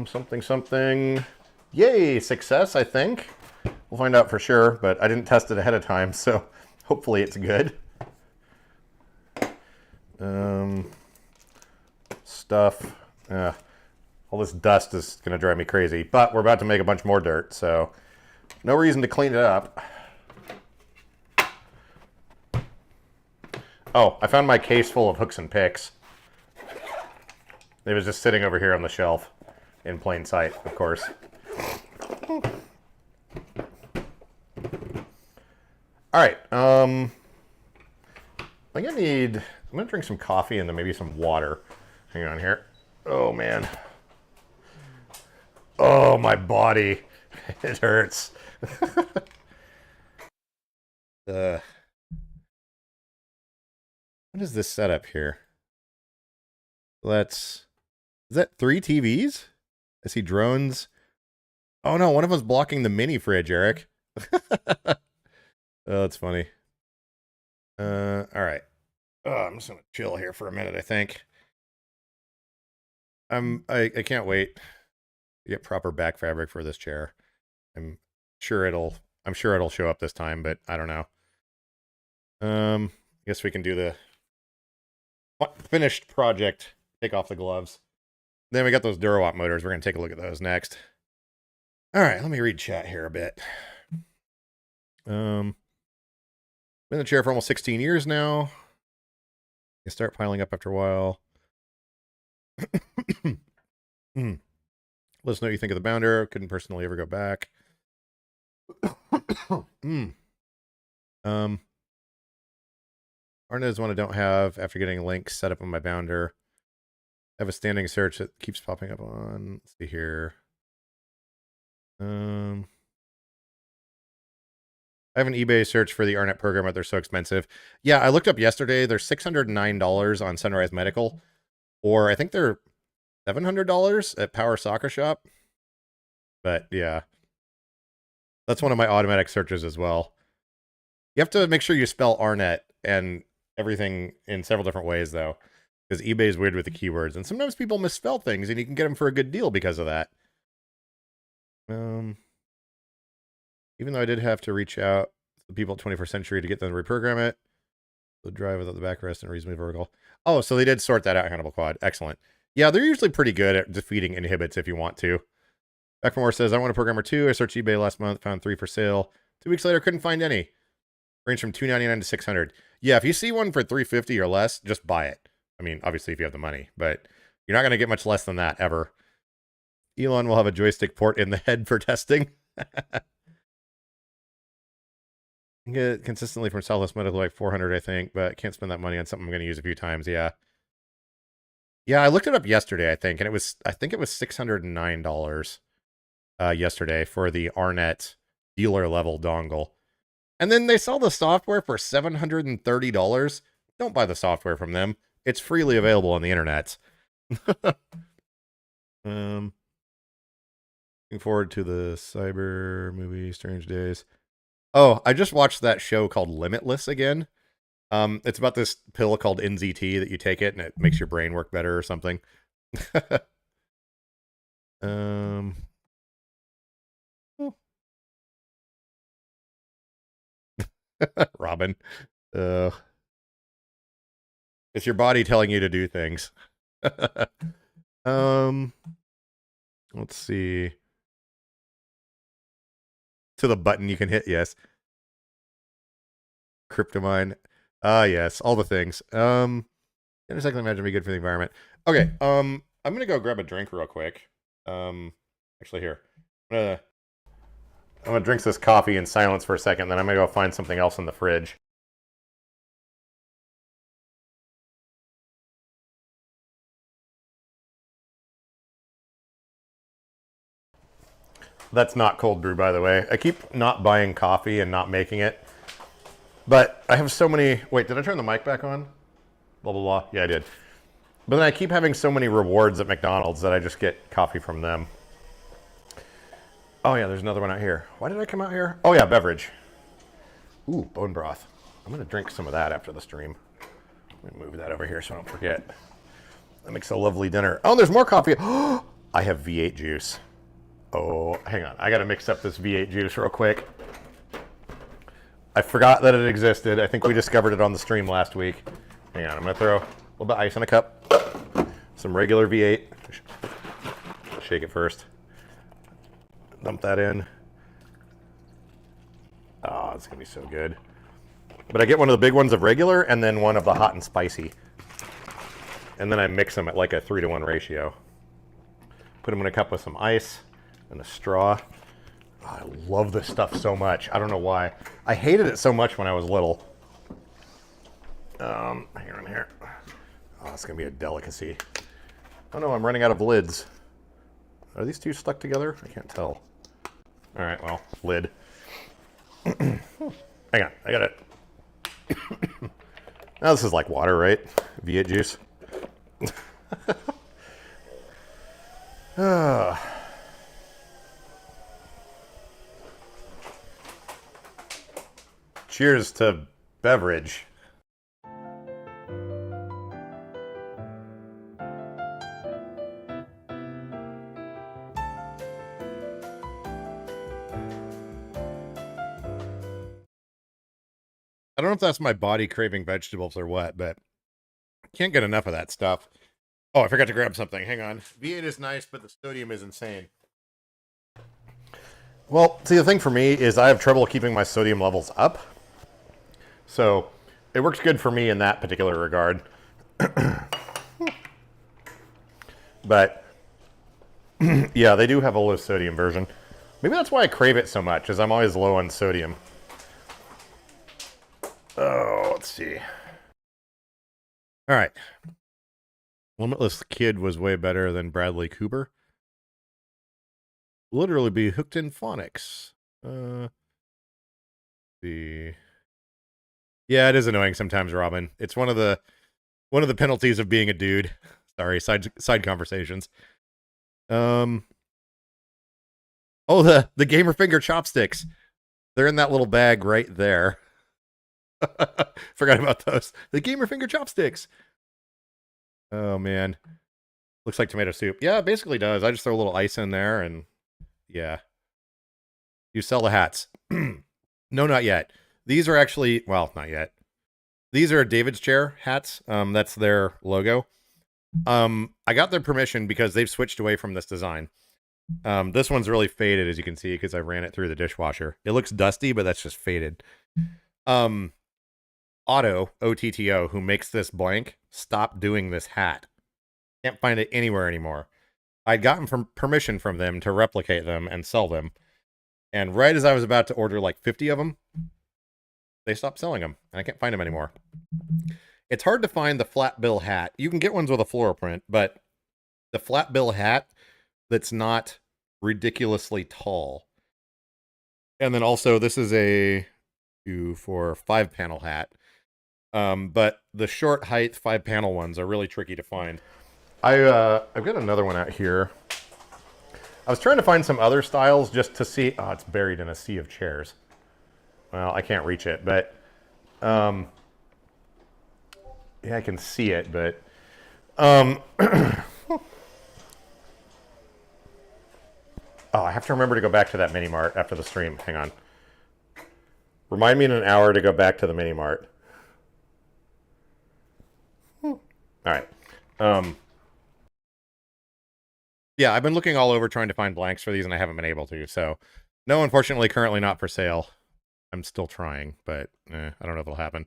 something. Yay, success, I think. We'll find out for sure, but I didn't test it ahead of time, so hopefully it's good. Stuff. All this dust is going to drive me crazy, but we're about to make a bunch more dirt, so no reason to clean it up. Oh, I found my case full of hooks and picks. It was just sitting over here on the shelf in plain sight, of course. All right. I think I'm going to drink some coffee and then maybe some water. Hang on here. Oh, man. Oh, my body. It hurts. What is this setup here? Is that 3 TVs? I see drones. Oh no, one of them's blocking the mini fridge, Eric. Oh, that's funny. All right. Oh, I'm just gonna chill here for a minute, I think. I can't wait to get proper back fabric for this chair. I'm sure it'll show up this time, but I don't know. I guess we can do the finished project. Take off the gloves. Then we got those durawatt motors. We're gonna take a look at those next. All right, let me read chat here a bit. Been in the chair for almost 16 years now. You start piling up after a while. Let us know what you think of the bounder. Couldn't personally ever go back. Arna is one I don't have after getting links set up on my bounder. I have a standing search that keeps popping up on. Let's see here. I have an eBay search for the Arnet program, but they're so expensive. Yeah, I looked up yesterday. They're $609 on Sunrise Medical, or I think they're $700 at Power Soccer Shop. But yeah, that's one of my automatic searches as well. You have to make sure you spell Arnet and everything in several different ways, though, because eBay is weird with the keywords, and sometimes people misspell things, and you can get them for a good deal because of that. Even though I did have to reach out to the people at 21st Century to get them to reprogram it, the drive without the backrest and reasonably vertical. Oh, so they did sort that out, Hannibal Quad. Excellent. Yeah, they're usually pretty good at defeating inhibits if you want to. Back for more says, I want a programmer too. I searched eBay last month, found 3 for sale. 2 weeks later, couldn't find any. Range from $299 to $600. Yeah, if you see one for $350 or less, just buy it. I mean, obviously if you have the money, but you're not going to get much less than that ever. Elon will have a joystick port in the head for testing. Get it consistently from Southwest Medical, like $400, I think, but can't spend that money on something I'm going to use a few times. Yeah. Yeah, I looked it up yesterday, I think, and I think it was $609 yesterday for the Arnet dealer level dongle. And then they sell the software for $730. Don't buy the software from them. It's freely available on the internet. Looking forward to the cyber movie, Strange Days. Oh, I just watched that show called Limitless again. It's about this pill called NZT that you take it and it makes your brain work better or something. Robin. It's your body telling you to do things. Let's see. To the button you can hit, yes. Cryptomine. Yes, all the things. Intercycling imagine be good for the environment. Okay, I'm gonna go grab a drink real quick. Actually here. I'm gonna drink this coffee in silence for a second, then I'm gonna go find something else in the fridge. That's not cold brew, by the way. I keep not buying coffee and not making it. But I have so many... Wait, did I turn the mic back on? Blah, blah, blah. Yeah, I did. But then I keep having so many rewards at McDonald's that I just get coffee from them. Oh, yeah, there's another one out here. Why did I come out here? Oh, yeah, beverage. Ooh, bone broth. I'm going to drink some of that after the stream. Let me move that over here so I don't forget. That makes a lovely dinner. Oh, there's more coffee. I have V8 juice. Oh, hang on. I got to mix up this V8 juice real quick. I forgot that it existed. I think we discovered it on the stream last week. Hang on. I'm going to throw a little bit of ice in a cup. Some regular V8. Shake it first. Dump that in. Oh, it's going to be so good. But I get one of the big ones of regular and then one of the hot and spicy. And then I mix them at like a 3-to-1 ratio. Put them in a cup with some ice and a straw. Oh, I love this stuff so much. I don't know why. I hated it so much when I was little. Here. Oh, it's going to be a delicacy. Oh no, I'm running out of lids. Are these two stuck together? I can't tell. All right, well, lid. Hang on, I got it. Now this is like water, right? V8 juice. Cheers to beverage. I don't know if that's my body craving vegetables or what, but I can't get enough of that stuff. Oh, I forgot to grab something. Hang on. V8 is nice, but the sodium is insane. Well, see, the thing for me is I have trouble keeping my sodium levels up. So it works good for me in that particular regard. But yeah, they do have a low sodium version. Maybe that's why I crave it so much, because I'm always low on sodium. Oh, let's see. All right. Limitless Kid was way better than Bradley Cooper. Literally be hooked in phonics. The yeah, it is annoying sometimes, Robin. It's one of the penalties of being a dude. Sorry, side conversations. Oh, the gamer finger chopsticks. They're in that little bag right there. Forgot about those. The gamer finger chopsticks. Oh man, looks like tomato soup. Yeah, it basically does. I just throw a little ice in there, and yeah. You sell the hats. No, not yet. These are actually, well, not yet. These are David's Chair hats. That's their logo. I got their permission because they've switched away from this design. This one's really faded, as you can see, because I ran it through the dishwasher. It looks dusty, but that's just faded. Otto, O-T-T-O, who makes this blank, stopped doing this hat. Can't find it anywhere anymore. I'd gotten permission from them to replicate them and sell them. And right as I was about to order like 50 of them, they stopped selling them, and I can't find them anymore. It's hard to find the flat bill hat. You can get ones with a floral print, but the flat bill hat that's not ridiculously tall. And then also, this is a 2, 4, 5 panel hat. But the short height 5 panel ones are really tricky to find. I've got another one out here. I was trying to find some other styles just to see. Oh, it's buried in a sea of chairs. Well, I can't reach it, but yeah, I can see it, but oh, I have to remember to go back to that mini mart after the stream. Hang on. Remind me in an hour to go back to the mini mart. All right. Yeah, I've been looking all over trying to find blanks for these, and I haven't been able to. So, no, unfortunately, currently not for sale. I'm still trying, but I don't know if it'll happen.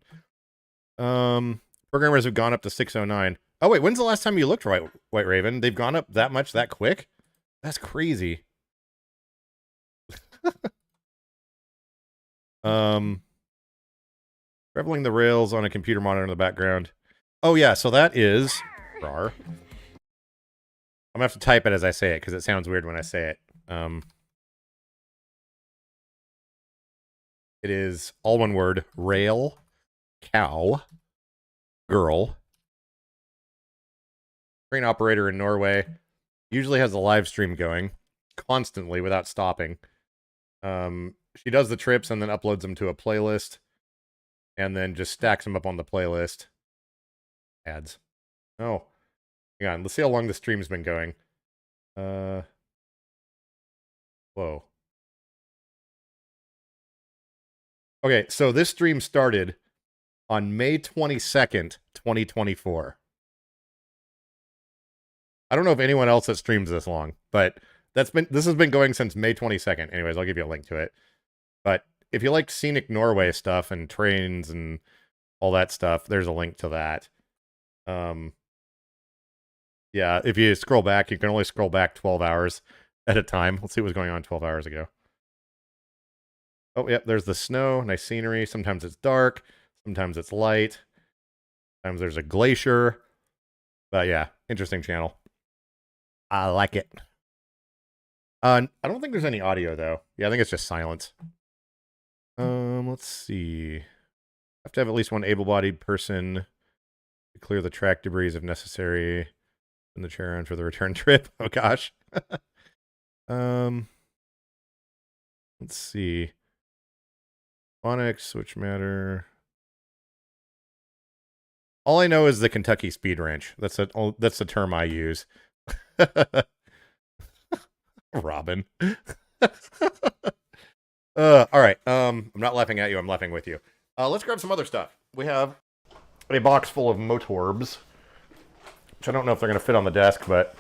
Programmers have gone up to 609. Oh, wait, when's the last time you looked, White Raven? They've gone up that much that quick? That's crazy. Reveling the rails on a computer monitor in the background. Oh, yeah, so that is... RAR. I'm going to have to type it as I say it, because it sounds weird when I say it. It is all one word. Rail. Cow. Girl. Crane operator in Norway. Usually has a live stream going. Constantly, without stopping. She does the trips and then uploads them to a playlist. And then just stacks them up on the playlist. Ads. Oh. Hang on, let's see how long the stream's been going. Whoa. Okay, so this stream started on May 22nd, 2024. I don't know if anyone else that streams this long, but this has been going since May 22nd. Anyways, I'll give you a link to it. But if you like scenic Norway stuff and trains and all that stuff, there's a link to that. Yeah, if you scroll back, you can only scroll back 12 hours at a time. Let's see what was going on 12 hours ago. Oh, yeah, there's the snow. Nice scenery. Sometimes it's dark. Sometimes it's light. Sometimes there's a glacier. But yeah, interesting channel. I like it. I don't think there's any audio though. Yeah, I think it's just silence. Let's see. Have to have at least one able-bodied person to clear the track debris if necessary. In the chair on for the return trip. Oh gosh. Let's see. Phonics, switch matter. All I know is the Kentucky Speed Ranch. That's the term I use. Robin. All right. I'm not laughing at you. I'm laughing with you. Let's grab some other stuff. We have a box full of Motorbs, which I don't know if they're going to fit on the desk, but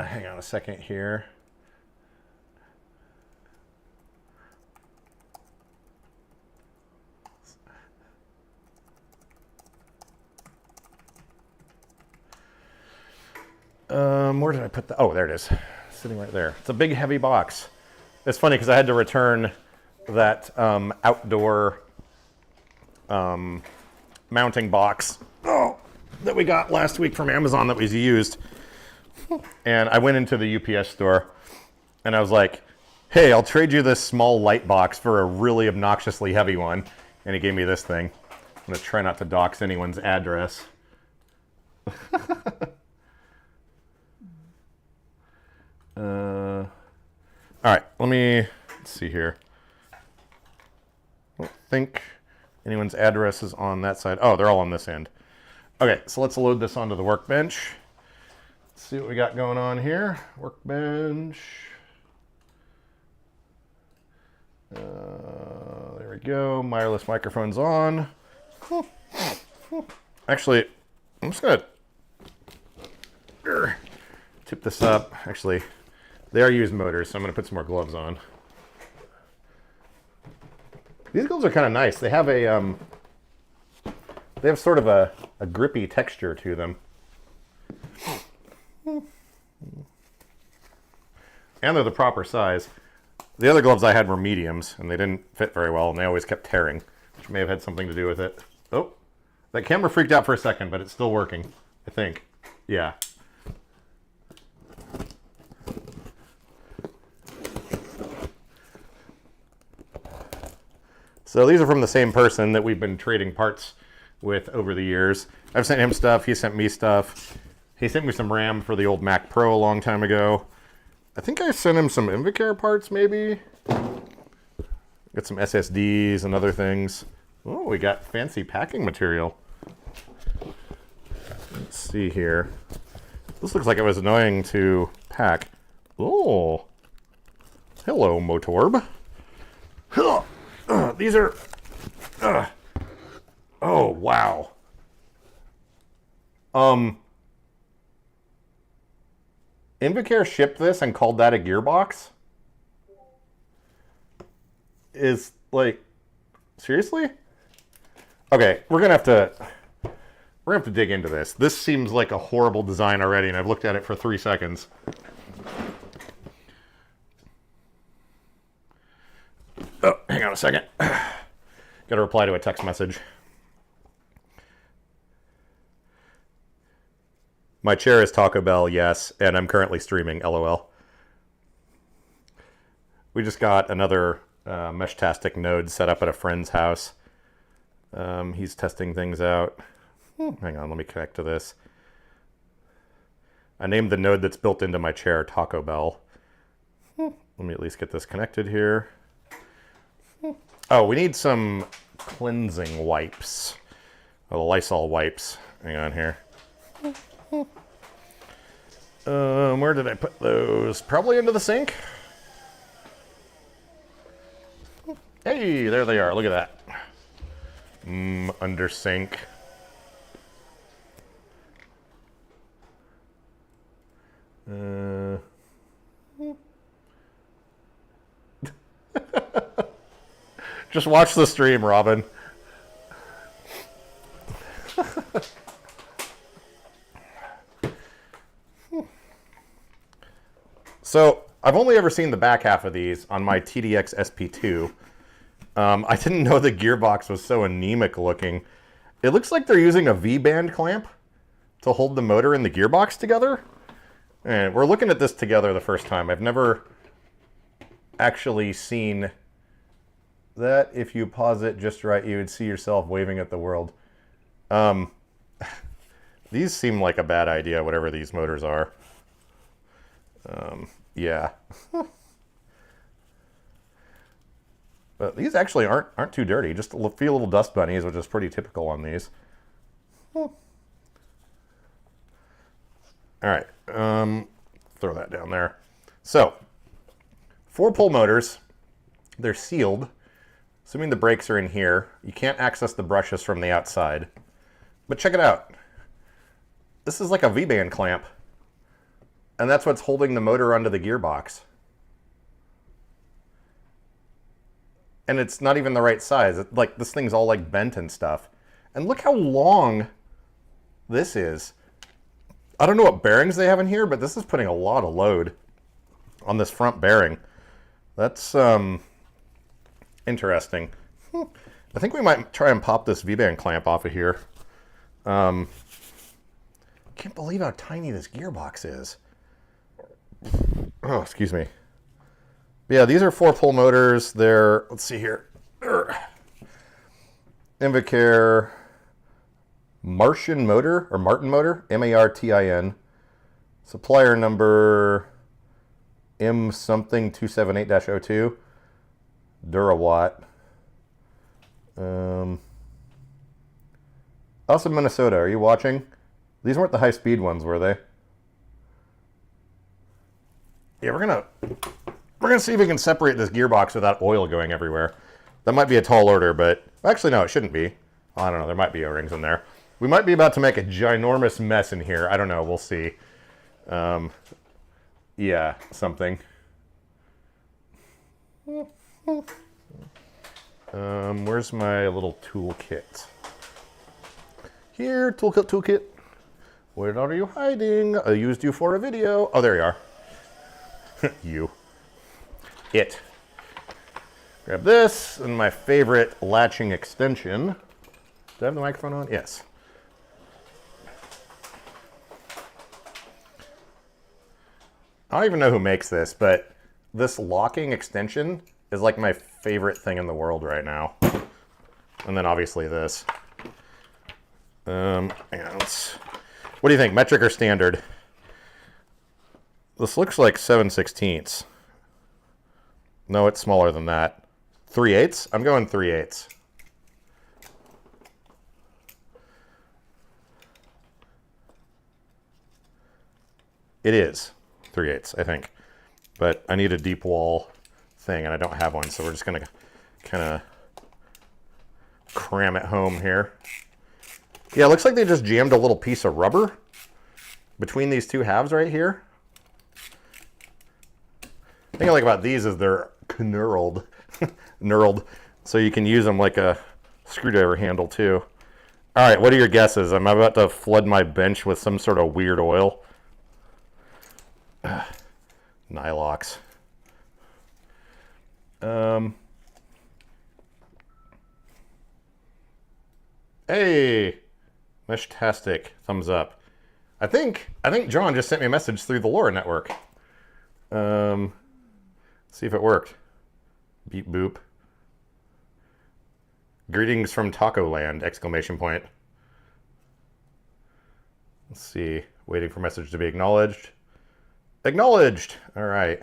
hang on a second here. Where did I put the... Oh, there it is. Sitting right there. It's a big, heavy box. It's funny because I had to return that outdoor mounting box that we got last week from Amazon that was used. And I went into the UPS store and I was like, hey, I'll trade you this small light box for a really obnoxiously heavy one. And he gave me this thing. I'm going to try not to dox anyone's address. All right, let's see here. I don't think anyone's address is on that side. Oh, they're all on this end. Okay, so let's load this onto the workbench. Let's see what we got going on here. Workbench. There we go. Wireless microphone's on. Actually, I'm just gonna tip this up. Actually, they are used motors, so I'm gonna put some more gloves on. These gloves are kind of nice. They have sort of a grippy texture to them. And they're the proper size. The other gloves I had were mediums, and they didn't fit very well, and they always kept tearing, which may have had something to do with it. Oh, that camera freaked out for a second, but it's still working, I think. Yeah. So these are from the same person that we've been trading parts with over the years. I've sent him stuff, he sent me stuff. He sent me some RAM for the old Mac Pro a long time ago. I think I sent him some invacare parts, maybe. Got some SSDs and other things. Oh, we got fancy packing material. Let's see here. This looks like it was annoying to pack. Oh, hello, Motorb. These are... oh, wow. Invacare shipped this and called that a gearbox? Is, like, seriously? Okay, we're gonna have to dig into this. This seems like a horrible design already, and I've looked at it for 3 seconds. Oh, hang on a second. Gotta reply to a text message. My chair is Taco Bell, yes, and I'm currently streaming, LOL. We just got another Meshtastic node set up at a friend's house. He's testing things out. Hang on, let me connect to this. I named the node that's built into my chair Taco Bell. Let me at least get this connected here. Oh, we need some cleansing wipes. Oh, the Lysol wipes. Hang on here. Where did I put those? Probably into the sink. Hey, there they are. Look at that. Under sink. Just watch the stream, Robin. So, I've only ever seen the back half of these on my TDX SP2. I didn't know the gearbox was so anemic looking. It looks like they're using a V-band clamp to hold the motor and the gearbox together. And we're looking at this together the first time. I've never actually seen that. If you pause it just right, you would see yourself waving at the world. These seem like a bad idea, whatever these motors are. Yeah. But these actually aren't too dirty. Just a few little dust bunnies, which is pretty typical on these. All right, throw that down there. So, 4-pole motors. They're sealed. Assuming the brakes are in here, you can't access the brushes from the outside. But check it out. This is like a V-band clamp. And that's what's holding the motor onto the gearbox. And it's not even the right size. Like, this thing's all like bent and stuff. And look how long this is. I don't know what bearings they have in here, but this is putting a lot of load on this front bearing. That's interesting. I think we might try and pop this V-band clamp off of here. Can't believe how tiny this gearbox is. Oh, excuse me. Yeah, these are 4-pole motors. They're, let's see here. Invacare Martian motor, or Martin motor, M-A-R-T-I-N. Supplier number M something 278-02. Durawatt. Also Minnesota, are you watching? These weren't the high-speed ones, were they? Yeah, we're gonna see if we can separate this gearbox without oil going everywhere. That might be a tall order, but actually no, it shouldn't be. I don't know, there might be O-rings in there. We might be about to make a ginormous mess in here. I don't know, we'll see. Yeah, something. Where's my little toolkit? Here, toolkit. Where are you hiding? I used you for a video. Oh, there you are. You. It. Grab this, and my favorite latching extension. Do I have the microphone on? Yes. I don't even know who makes this, but this locking extension is like my favorite thing in the world right now. And then obviously this. And what do you think, metric or standard? This looks like 7/16. No, it's smaller than that. 3/8? I'm going 3/8. It is 3/8, I think. But I need a deep wall thing, and I don't have one, so we're just going to kind of cram it home here. Yeah, it looks like they just jammed a little piece of rubber between these two halves right here. The thing I like about these is they're knurled, so you can use them like a screwdriver handle too. All right, what are your guesses? I'm about to flood my bench with some sort of weird oil. Nylox. Hey, Meshtastic, thumbs up. I think John just sent me a message through the LoRa network. See if it worked. Beep boop. Greetings from Taco Land! Exclamation point. Let's see. Waiting for message to be acknowledged. Acknowledged! Alright.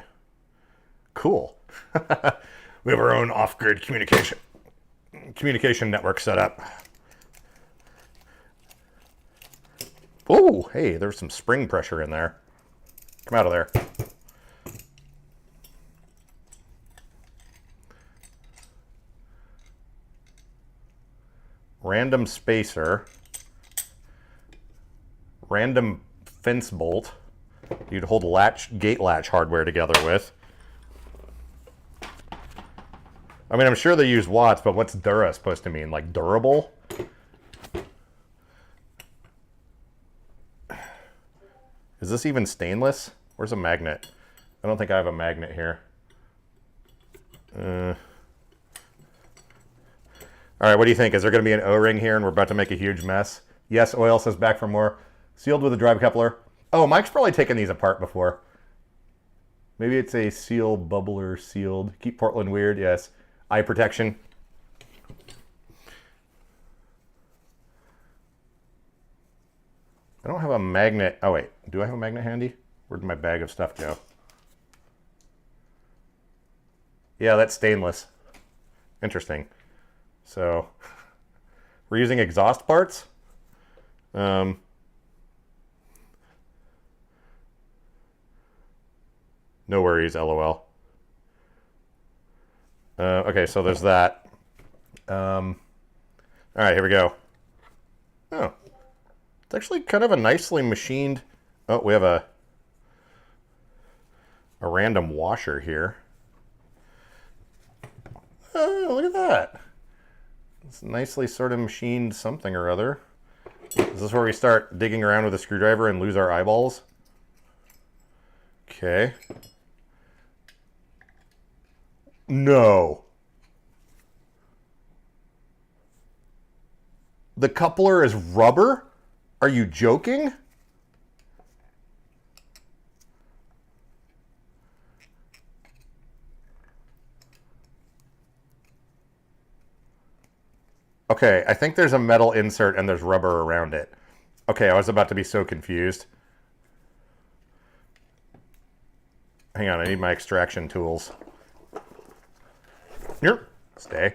Cool. We have our own off-grid communication network set up. Oh, hey, there's some spring pressure in there. Come out of there. Random spacer. Random fence bolt. You'd hold gate latch hardware together with. I mean, I'm sure they use watts, but what's Dura supposed to mean? Like durable? Is this even stainless? Where's a magnet? I don't think I have a magnet here. All All right, what do you think? Is there going to be an O-ring here and we're about to make a huge mess? Yes, oil says back for more. Sealed with a drive coupler. Oh, Mike's probably taken these apart before. Maybe it's a seal bubbler sealed. Keep Portland weird, yes. Eye protection. I don't have a magnet. Oh, wait. Do I have a magnet handy? Where'd my bag of stuff go? Yeah, that's stainless. Interesting. So, we're using exhaust parts. No worries, LOL. Okay, so there's that. All right, here we go. Oh, it's actually kind of a nicely machined. Oh, we have a random washer here. Oh, look at that. It's nicely sort of machined something or other. Is this where we start digging around with a screwdriver and lose our eyeballs? Okay. No. The coupler is rubber? Are you joking? Okay, I think there's a metal insert and there's rubber around it. Okay, I was about to be so confused. Hang on, I need my extraction tools. Here, stay.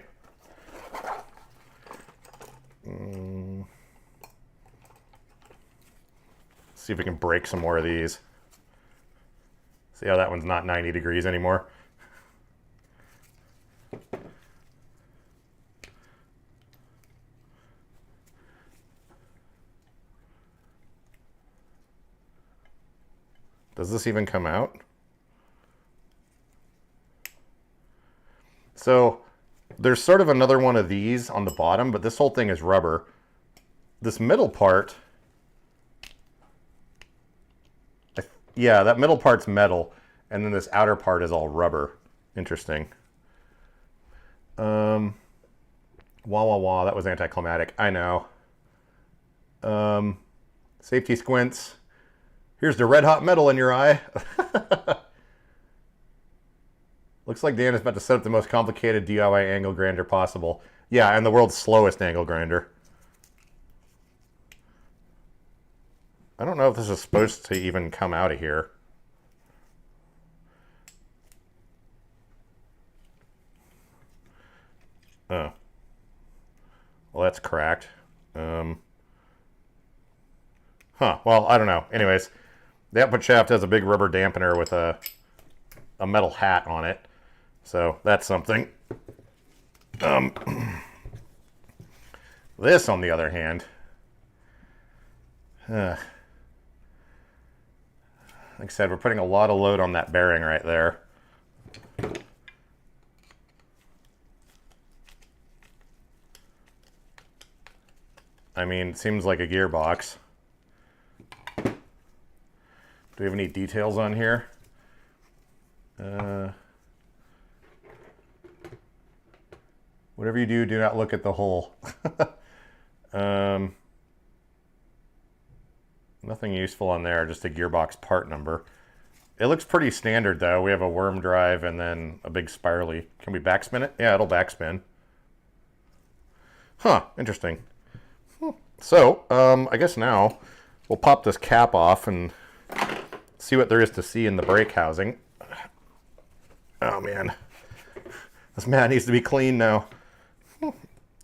See if we can break some more of these. See how that one's not 90 degrees anymore? Does this even come out? So there's sort of another one of these on the bottom, but this whole thing is rubber. This middle part, yeah, that middle part's metal, and then this outer part is all rubber. Interesting. Wah, wah, wah, that was anticlimactic. I know. Safety squints. Here's the red hot metal in your eye. Looks like Dan is about to set up the most complicated DIY angle grinder possible. Yeah, and the world's slowest angle grinder. I don't know if this is supposed to even come out of here. Oh. Well, that's cracked. Huh, well, I don't know. Anyways, the output shaft has a big rubber dampener with a metal hat on it. So that's something. This, on the other hand, like I said, we're putting a lot of load on that bearing right there. I mean, it seems like a gearbox. Do we have any details on here? Whatever you do, do not look at the hole. Nothing useful on there, just a gearbox part number. It looks pretty standard though. We have a worm drive and then a big spirally. Can we backspin it? Yeah, it'll backspin. Huh, interesting. So, I guess now we'll pop this cap off and see what there is to see in the brake housing. Oh man, this mat needs to be clean now.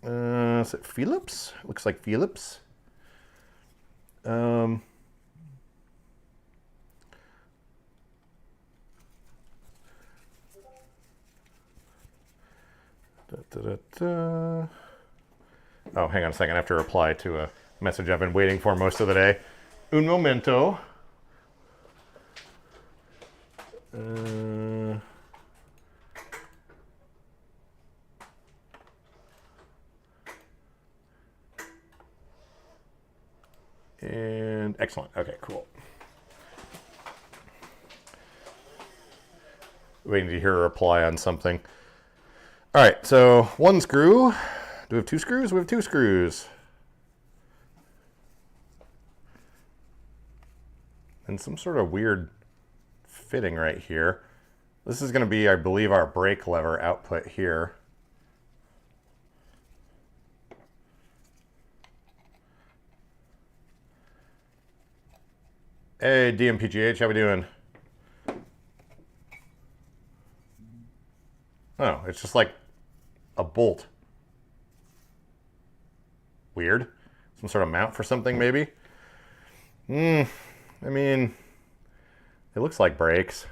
Is it Phillips? Looks like Phillips. Oh, hang on a second. I have to reply to a message I've been waiting for most of the day. Un momento. And excellent. Okay, cool. Waiting to hear a reply on something. All right, so one screw we have 2 screws? We have 2 screws. And some sort of weird fitting right here. This is going to be, I believe, our brake lever output here. Hey, DMPGH, how we doing? Oh, it's just like a bolt. Weird. Some sort of mount for something, maybe? I mean, it looks like brakes.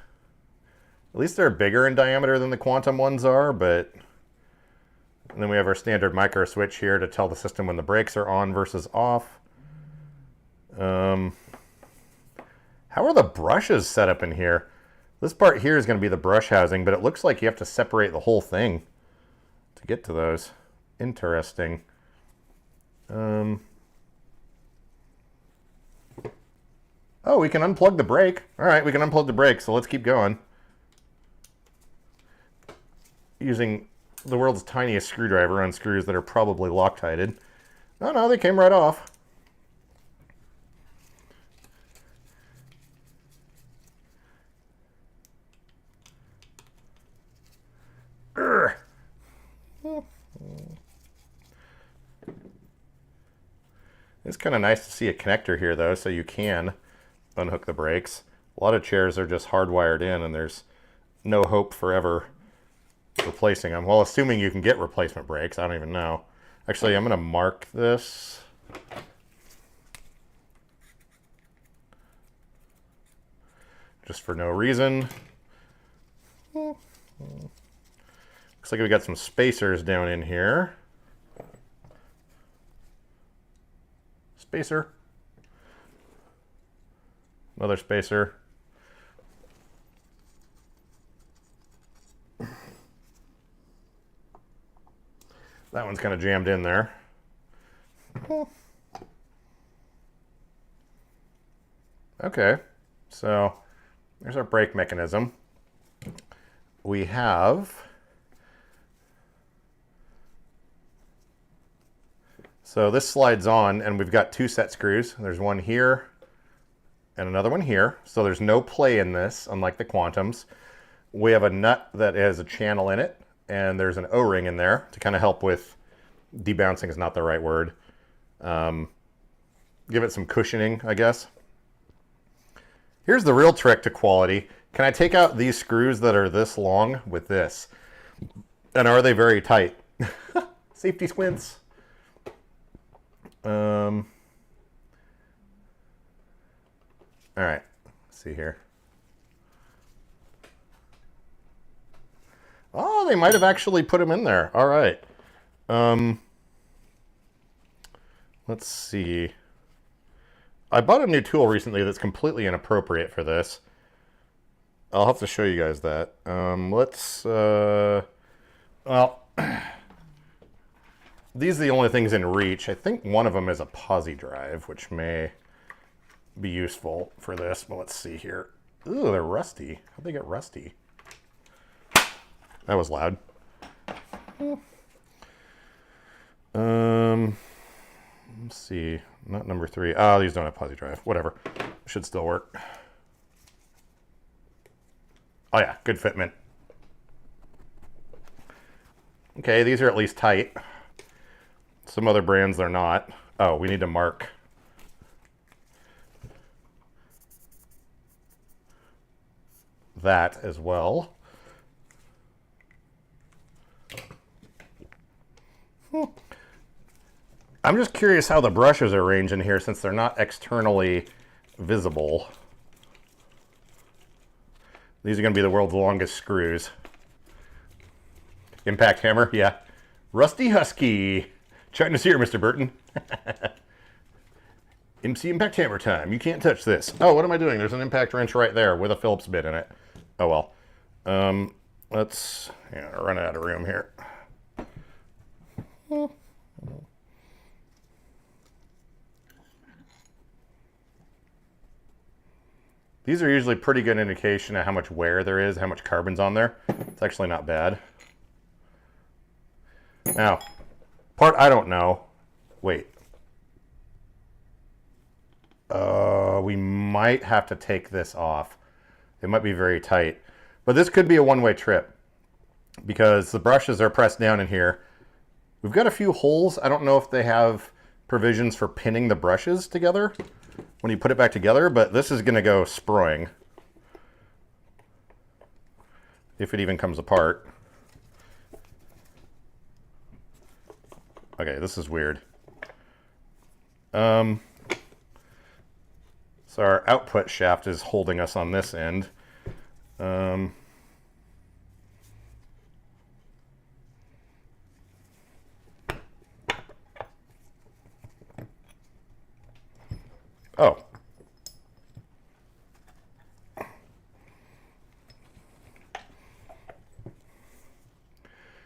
At least they're bigger in diameter than the quantum ones are, but... And then we have our standard micro switch here to tell the system when the brakes are on versus off. How are the brushes set up in here? This part here is going to be the brush housing, but it looks like you have to separate the whole thing to get to those. Interesting. Oh, we can unplug the brake. All right, we can unplug the brake, so let's keep going. Using the world's tiniest screwdriver on screws that are probably Loctited. Oh no, they came right off. It's kind of nice to see a connector here, though, so you can unhook the brakes. A lot of chairs are just hardwired in, and there's no hope for ever replacing them. Well, assuming you can get replacement brakes, I don't even know. Actually, I'm going to mark this. Just for no reason. Looks like we got some spacers down in here. Spacer. Another spacer. That one's kind of jammed in there. Okay, so there's our brake mechanism. We have... So this slides on, and we've got 2 set screws. There's one here and another one here. So there's no play in this, unlike the Quantums. We have a nut that has a channel in it, and there's an O-ring in there to kind of help with debouncing is not the right word. Give it some cushioning, I guess. Here's the real trick to quality. Can I take out these screws that are this long with this? And are they very tight? Safety squints. All right, let's see here. Oh, they might have actually put them in there. All right. Let's see. I bought a new tool recently that's completely inappropriate for this. I'll have to show you guys that. Well, these are the only things in reach. I think one of them is a posi drive, which may be useful for this, but let's see here. Ooh, they're rusty. How'd they get rusty? That was loud. Let's see. Not number 3. Oh, these don't have posi drive. Whatever. Should still work. Oh yeah, good fitment. Okay, these are at least tight. Some other brands they're not. Oh, we need to mark. That as well. I'm just curious how the brushes are arranged in here since they're not externally visible. These are going to be the world's longest screws. Impact hammer, yeah. Rusty Husky. Trying to see her, Mr. Burton. MC impact hammer time. You can't touch this. Oh, what am I doing? There's an impact wrench right there with a Phillips bit in it. Oh well. Let's run out of room here. These are usually pretty good indication of how much wear there is, how much carbon's on there. It's actually not bad. Now, part I don't know. Wait. We might have to take this off. It might be very tight. But this could be a one-way trip because the brushes are pressed down in here. We've got a few holes. I don't know if they have provisions for pinning the brushes together when you put it back together, but this is going to go sproing if it even comes apart. Okay, this is weird. So our output shaft is holding us on this end. Oh.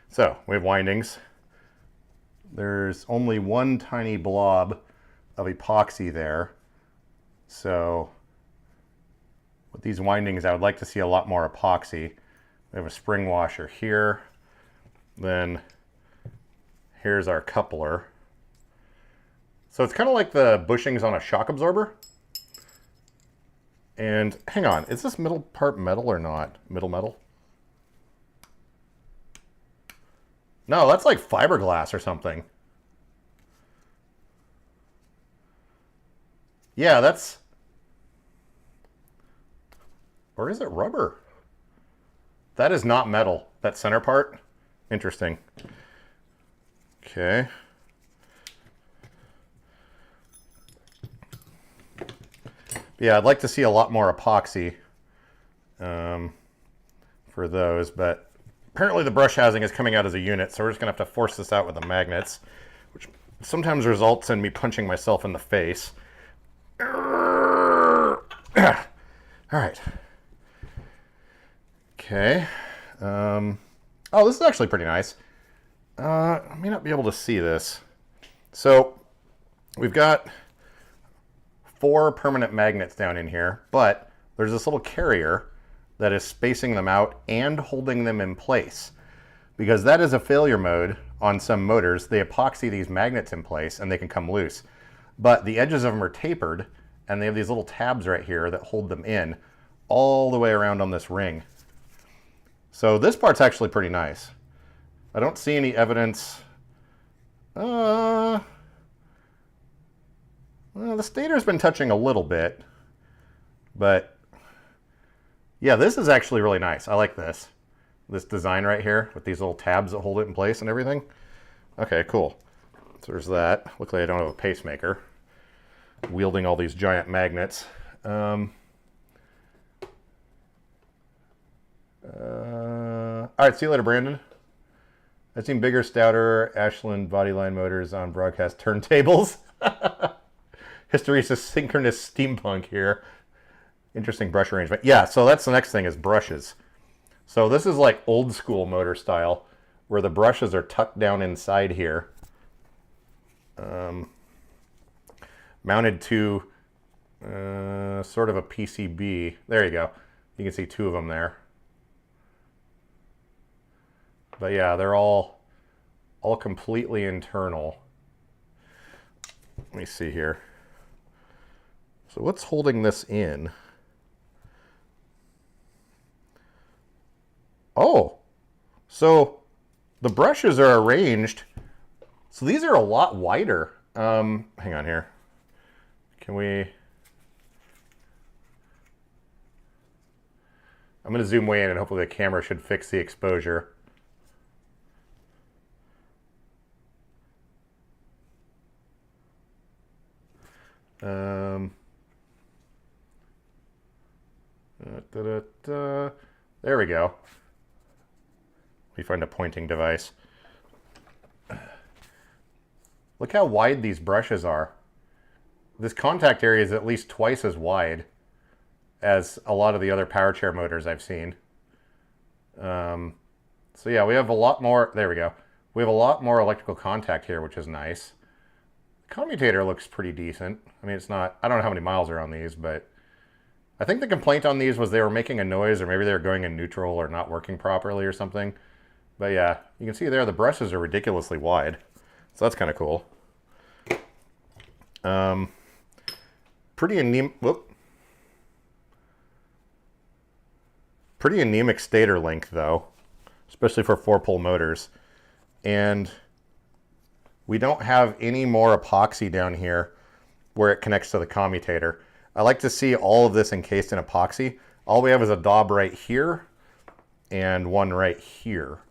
So we have windings. There's only one tiny blob of epoxy there. So with these windings, I would like to see a lot more epoxy. We have a spring washer here. Then here's our coupler. So it's kind of like the bushings on a shock absorber. And hang on, is this middle part metal or not? Middle metal? No, that's like fiberglass or something. Yeah, that's... Or is it rubber? That is not metal. That center part? Interesting. Okay. Yeah, I'd like to see a lot more epoxy for those, but apparently the brush housing is coming out as a unit, so we're just going to have to force this out with the magnets, which sometimes results in me punching myself in the face. All right. Okay. Oh, this is actually pretty nice. I may not be able to see this. So we've got 4 permanent magnets down in here, but there's this little carrier that is spacing them out and holding them in place. Because that is a failure mode on some motors. They epoxy these magnets in place and they can come loose. But the edges of them are tapered and they have these little tabs right here that hold them in all the way around on this ring. So this part's actually pretty nice. I don't see any evidence. Well, the stator's been touching a little bit, but yeah, this is actually really nice. I like this. This design right here with these little tabs that hold it in place and everything. Okay, cool. So there's that. Luckily I don't have a pacemaker wielding all these giant magnets. All right, see you later, Brandon. I've seen bigger, stouter Ashland bodyline motors on broadcast turntables. Hysteresis synchronous steampunk here. Interesting brush arrangement. Yeah, so that's the next thing is brushes. So this is like old school motor style where the brushes are tucked down inside here. Mounted to sort of a PCB. There you go. You can see 2 of them there. But yeah, they're all completely internal. Let me see here. So what's holding this in? Oh, so the brushes are arranged. So these are a lot wider. Hang on here. Can we... I'm going to zoom way in and hopefully the camera should fix the exposure. There we go. Let me find a pointing device. Look how wide these brushes are. This contact area is at least twice as wide as a lot of the other power chair motors I've seen. So yeah, we have a lot more, there we go. We have a lot more electrical contact here, which is nice. The commutator looks pretty decent. I mean, it's not, I don't know how many miles are on these, but I think the complaint on these was they were making a noise, or maybe they were going in neutral or not working properly or something. But yeah, you can see there the brushes are ridiculously wide. So that's kind of cool. Pretty anemic stator link, though, especially for 4-pole motors. And we don't have any more epoxy down here where it connects to the commutator. I like to see all of this encased in epoxy. All we have is a daub right here and one right here.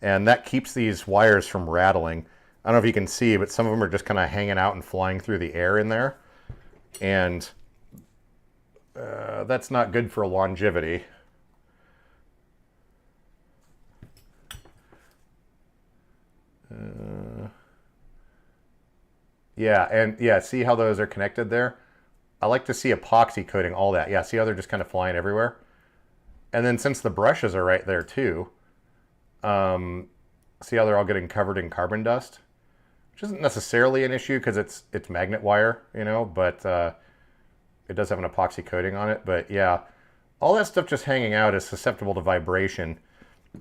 And that keeps these wires from rattling. I don't know if you can see, but some of them are just kind of hanging out and flying through the air in there. And that's not good for longevity. Yeah, see how those are connected there? I like to see epoxy coating all that. Yeah, see how they're just kind of flying everywhere? And then since the brushes are right there too, see how they're all getting covered in carbon dust? Which isn't necessarily an issue because it's magnet wire, you know, but it does have an epoxy coating on it. But yeah, all that stuff just hanging out is susceptible to vibration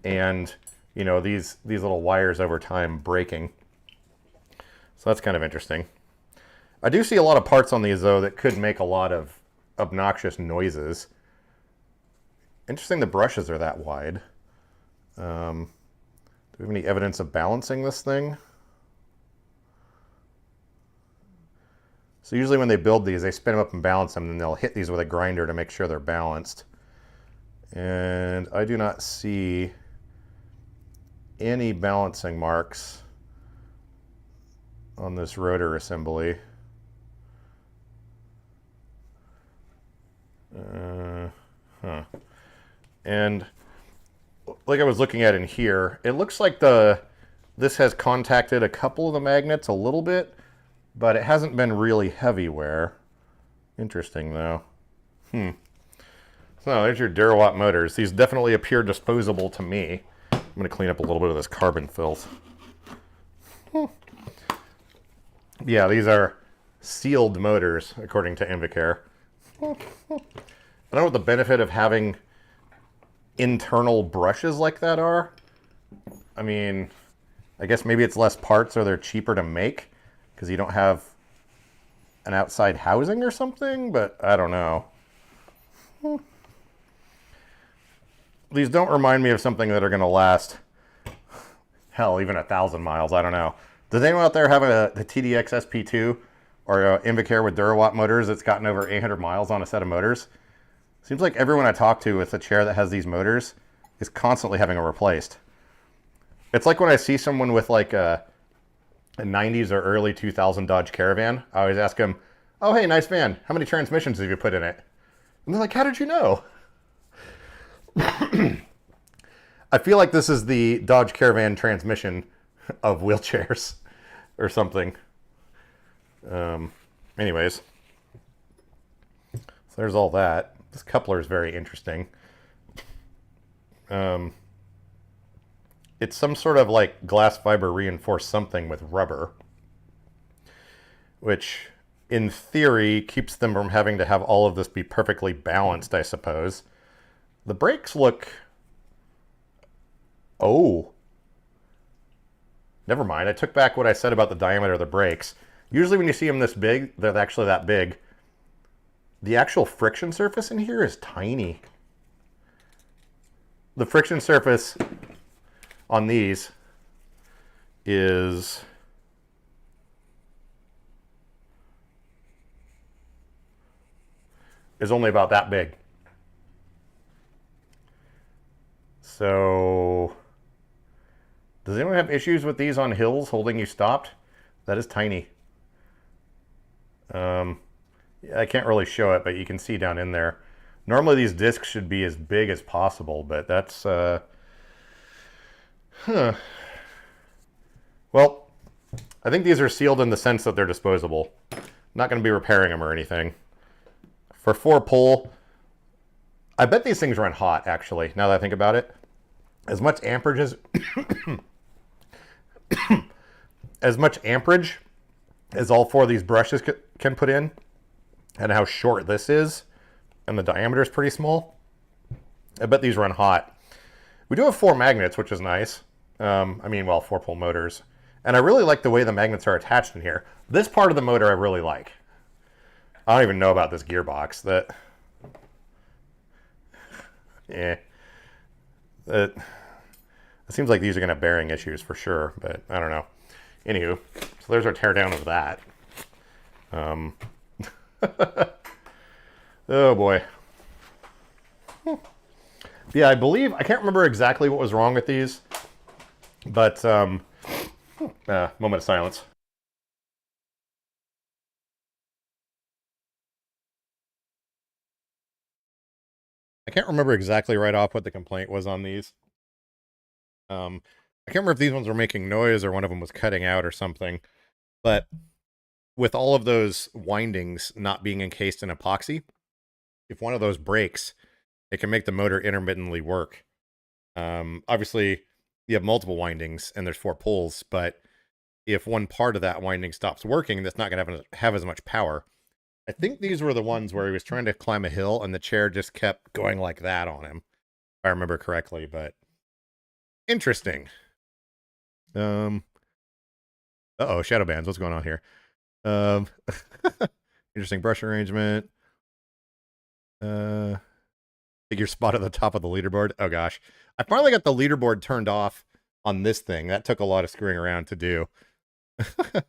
and, you know, these little wires over time breaking. So that's kind of interesting. I do see a lot of parts on these, though, that could make a lot of obnoxious noises. Interesting the brushes are that wide. Do we have any evidence of balancing this thing? So usually when they build these, they spin them up and balance them, and then they'll hit these with a grinder to make sure they're balanced. And I do not see any balancing marks on this rotor assembly. And like I was looking at in here, it looks like this has contacted a couple of the magnets a little bit, but it hasn't been really heavy wear. Interesting though. So there's your durawatt motors. These definitely appear disposable to me. I'm going to clean up a little bit of this carbon filth. Yeah, these are sealed motors, according to Invacare. I don't know what the benefit of having internal brushes like that are. I mean, I guess maybe it's less parts or they're cheaper to make because you don't have an outside housing or something, but I don't know. These don't remind me of something that are going to last, hell, even 1,000 miles. I don't know. Does anyone out there have the TDX SP2 or Invacare with durawatt motors that's gotten over 800 miles on a set of motors? Seems like everyone I talk to with a chair that has these motors is constantly having it replaced. It's like when I see someone with like a 90s or early 2000 Dodge Caravan, I always ask them, oh, hey, nice van. How many transmissions have you put in it? And they're like, how did you know? I feel like this is the Dodge Caravan transmission of wheelchairs or something. Anyways, so there's all that. This coupler is very interesting. It's some sort of like glass fiber reinforced something with rubber, which in theory keeps them from having to have all of this be perfectly balanced, I suppose. The brakes look... Oh. Never mind. I took back what I said about the diameter of the brakes. Usually when you see them this big, they're actually that big. The actual friction surface in here is tiny. The friction surface on these is only about that big. So, does anyone have issues with these on hills holding you stopped? That is tiny. I can't really show it, but you can see down in there. Normally these discs should be as big as possible, but that's, Well, I think these are sealed in the sense that they're disposable. Not going to be repairing them or anything. For 4-pole, I bet these things run hot, actually, now that I think about it. As much amperage as... as much amperage as all 4 of these brushes can put in, and how short this is, and the diameter is pretty small, I bet these run hot. We do have 4 magnets, which is nice. I mean, well, 4-pole motors. And I really like the way the magnets are attached in here. This part of the motor I really like. I don't even know about this gearbox. Yeah. It seems like these are going to have bearing issues for sure, but I don't know. Anywho, so there's our teardown of that. Oh boy. Yeah, I believe, I can't remember exactly what was wrong with these, but moment of silence. I can't remember exactly right off what the complaint was on these. I can't remember if these ones were making noise or one of them was cutting out or something, but with all of those windings not being encased in epoxy, if one of those breaks, it can make the motor intermittently work. Obviously, you have multiple windings and there's 4 poles, but if one part of that winding stops working, that's not going to have as much power. I think these were the ones where he was trying to climb a hill and the chair just kept going like that on him, if I remember correctly, but interesting. Uh-oh, shadow bands. What's going on here? Interesting brush arrangement. Figure spot at the top of the leaderboard. Oh gosh. I finally got the leaderboard turned off on this thing. That took a lot of screwing around to do. A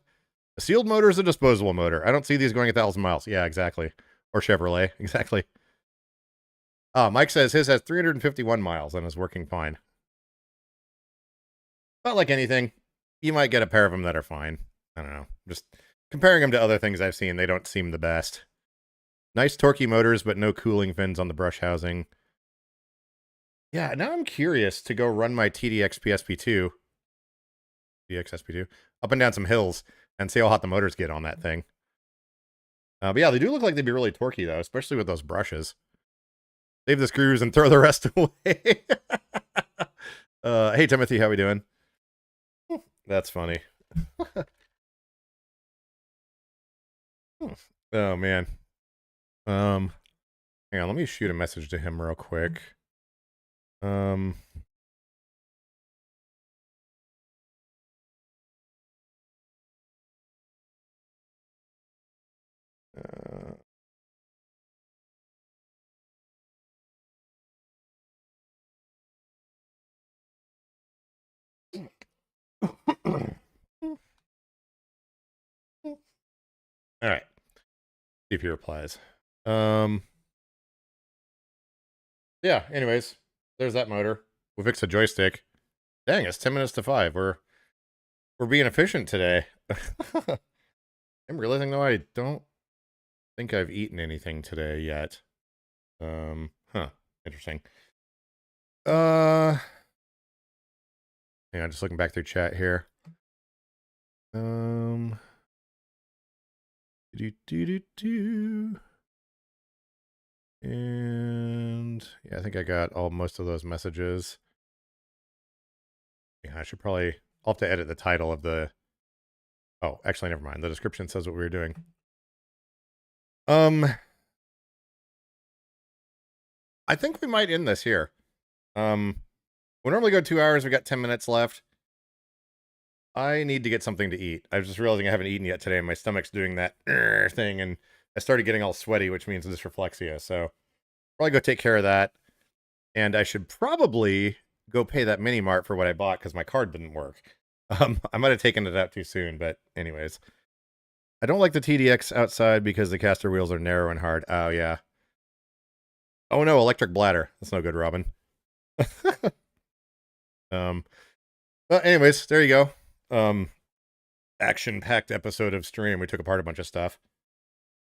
sealed motor is a disposable motor. I don't see these going 1,000 miles. Yeah, exactly. Or Chevrolet. Exactly. Mike says his has 351 miles and is working fine. But like anything, you might get a pair of them that are fine. I don't know. Just comparing them to other things I've seen, they don't seem the best. Nice torquey motors, but no cooling fins on the brush housing. Yeah, now I'm curious to go run my TDX PSP2, DXSP2, up and down some hills and see how hot the motors get on that thing. But yeah, they do look like they'd be really torquey, though, especially with those brushes. Save the screws and throw the rest away. Hey, Timothy, how we doing? That's funny. Oh, man. Hang on, let me shoot a message to him real quick. All right. See if he replies. Yeah, anyways, there's that motor. We fixed a joystick. Dang, it's 10 minutes to 5. We're being efficient today. I'm realizing though I don't think I've eaten anything today yet. Interesting. Yeah, just looking back through chat here. And yeah, I think I got most of those messages. Yeah, I'll have to edit the title of the. Oh, actually, never mind. The description says what we were doing. I think we might end this here. We normally go 2 hours. We got 10 minutes left. I need to get something to eat. I was just realizing I haven't eaten yet today, and my stomach's doing that thing, and I started getting all sweaty, which means dysreflexia. So probably go take care of that. And I should probably go pay that mini mart for what I bought because my card didn't work. I might have taken it out too soon, but anyways. I don't like the TDX outside because the caster wheels are narrow and hard. Oh, yeah. Oh, no, electric bladder. That's no good, Robin. But anyways, there you go. Action-packed episode of stream. We took apart a bunch of stuff.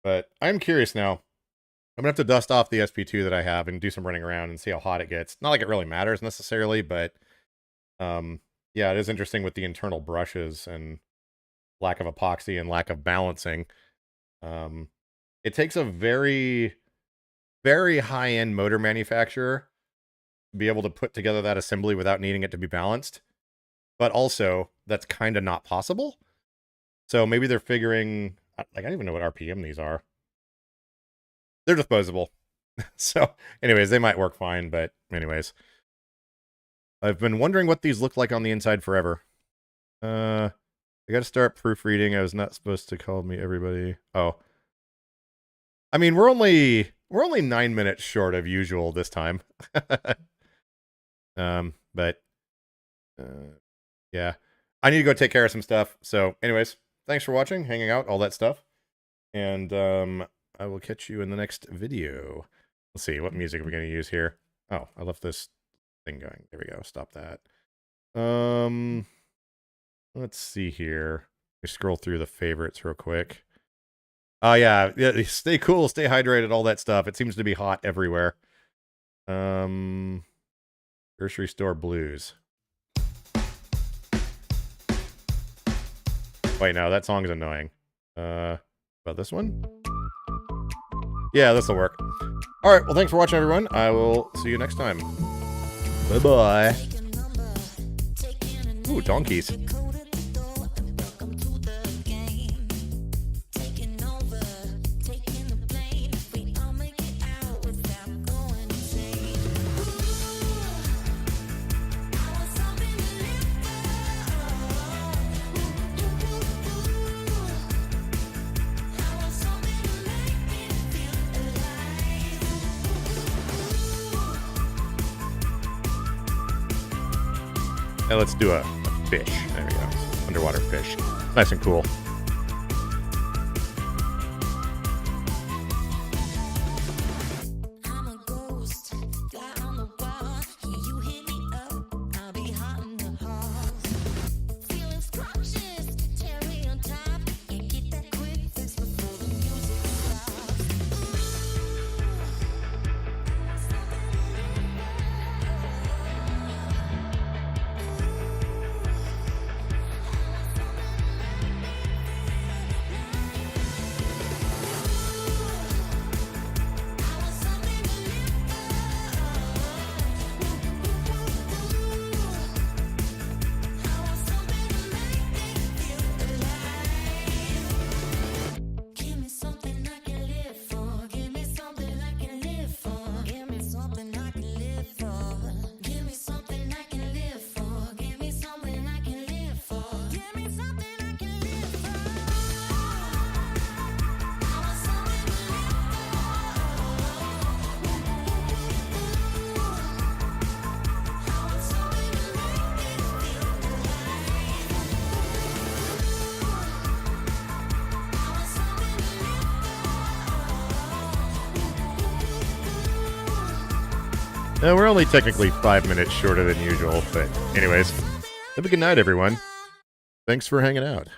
But I'm curious now. I'm going to have to dust off the SP2 that I have and do some running around and see how hot it gets. Not like it really matters necessarily, but yeah, it is interesting with the internal brushes and lack of epoxy and lack of balancing. It takes a very, very high-end motor manufacturer to be able to put together that assembly without needing it to be balanced. But also, that's kind of not possible. So maybe they're figuring, like, I don't even know what RPM these are. They're disposable. So anyways, they might work fine, but anyways. I've been wondering what these look like on the inside forever. I got to start proofreading. I was not supposed to call me everybody. Oh. I mean, we're only 9 minutes short of usual this time. But yeah. I need to go take care of some stuff. So, anyways, thanks for watching, hanging out, all that stuff. And I will catch you in the next video. Let's see, what music are we going to use here? Oh, I left this thing going. There we go. Stop that. Let's see here. We scroll through the favorites real quick. Oh yeah, stay cool, stay hydrated, all that stuff. It seems to be hot everywhere. Grocery store blues. Wait, no, that song's annoying. About this one? Yeah, this'll work. Alright, well thanks for watching everyone. I will see you next time. Bye-bye. Ooh, donkeys. Now let's do a fish. There we go. Underwater fish. Nice and cool. No, we're only technically 5 minutes shorter than usual, but anyways, have a good night, everyone. Thanks for hanging out.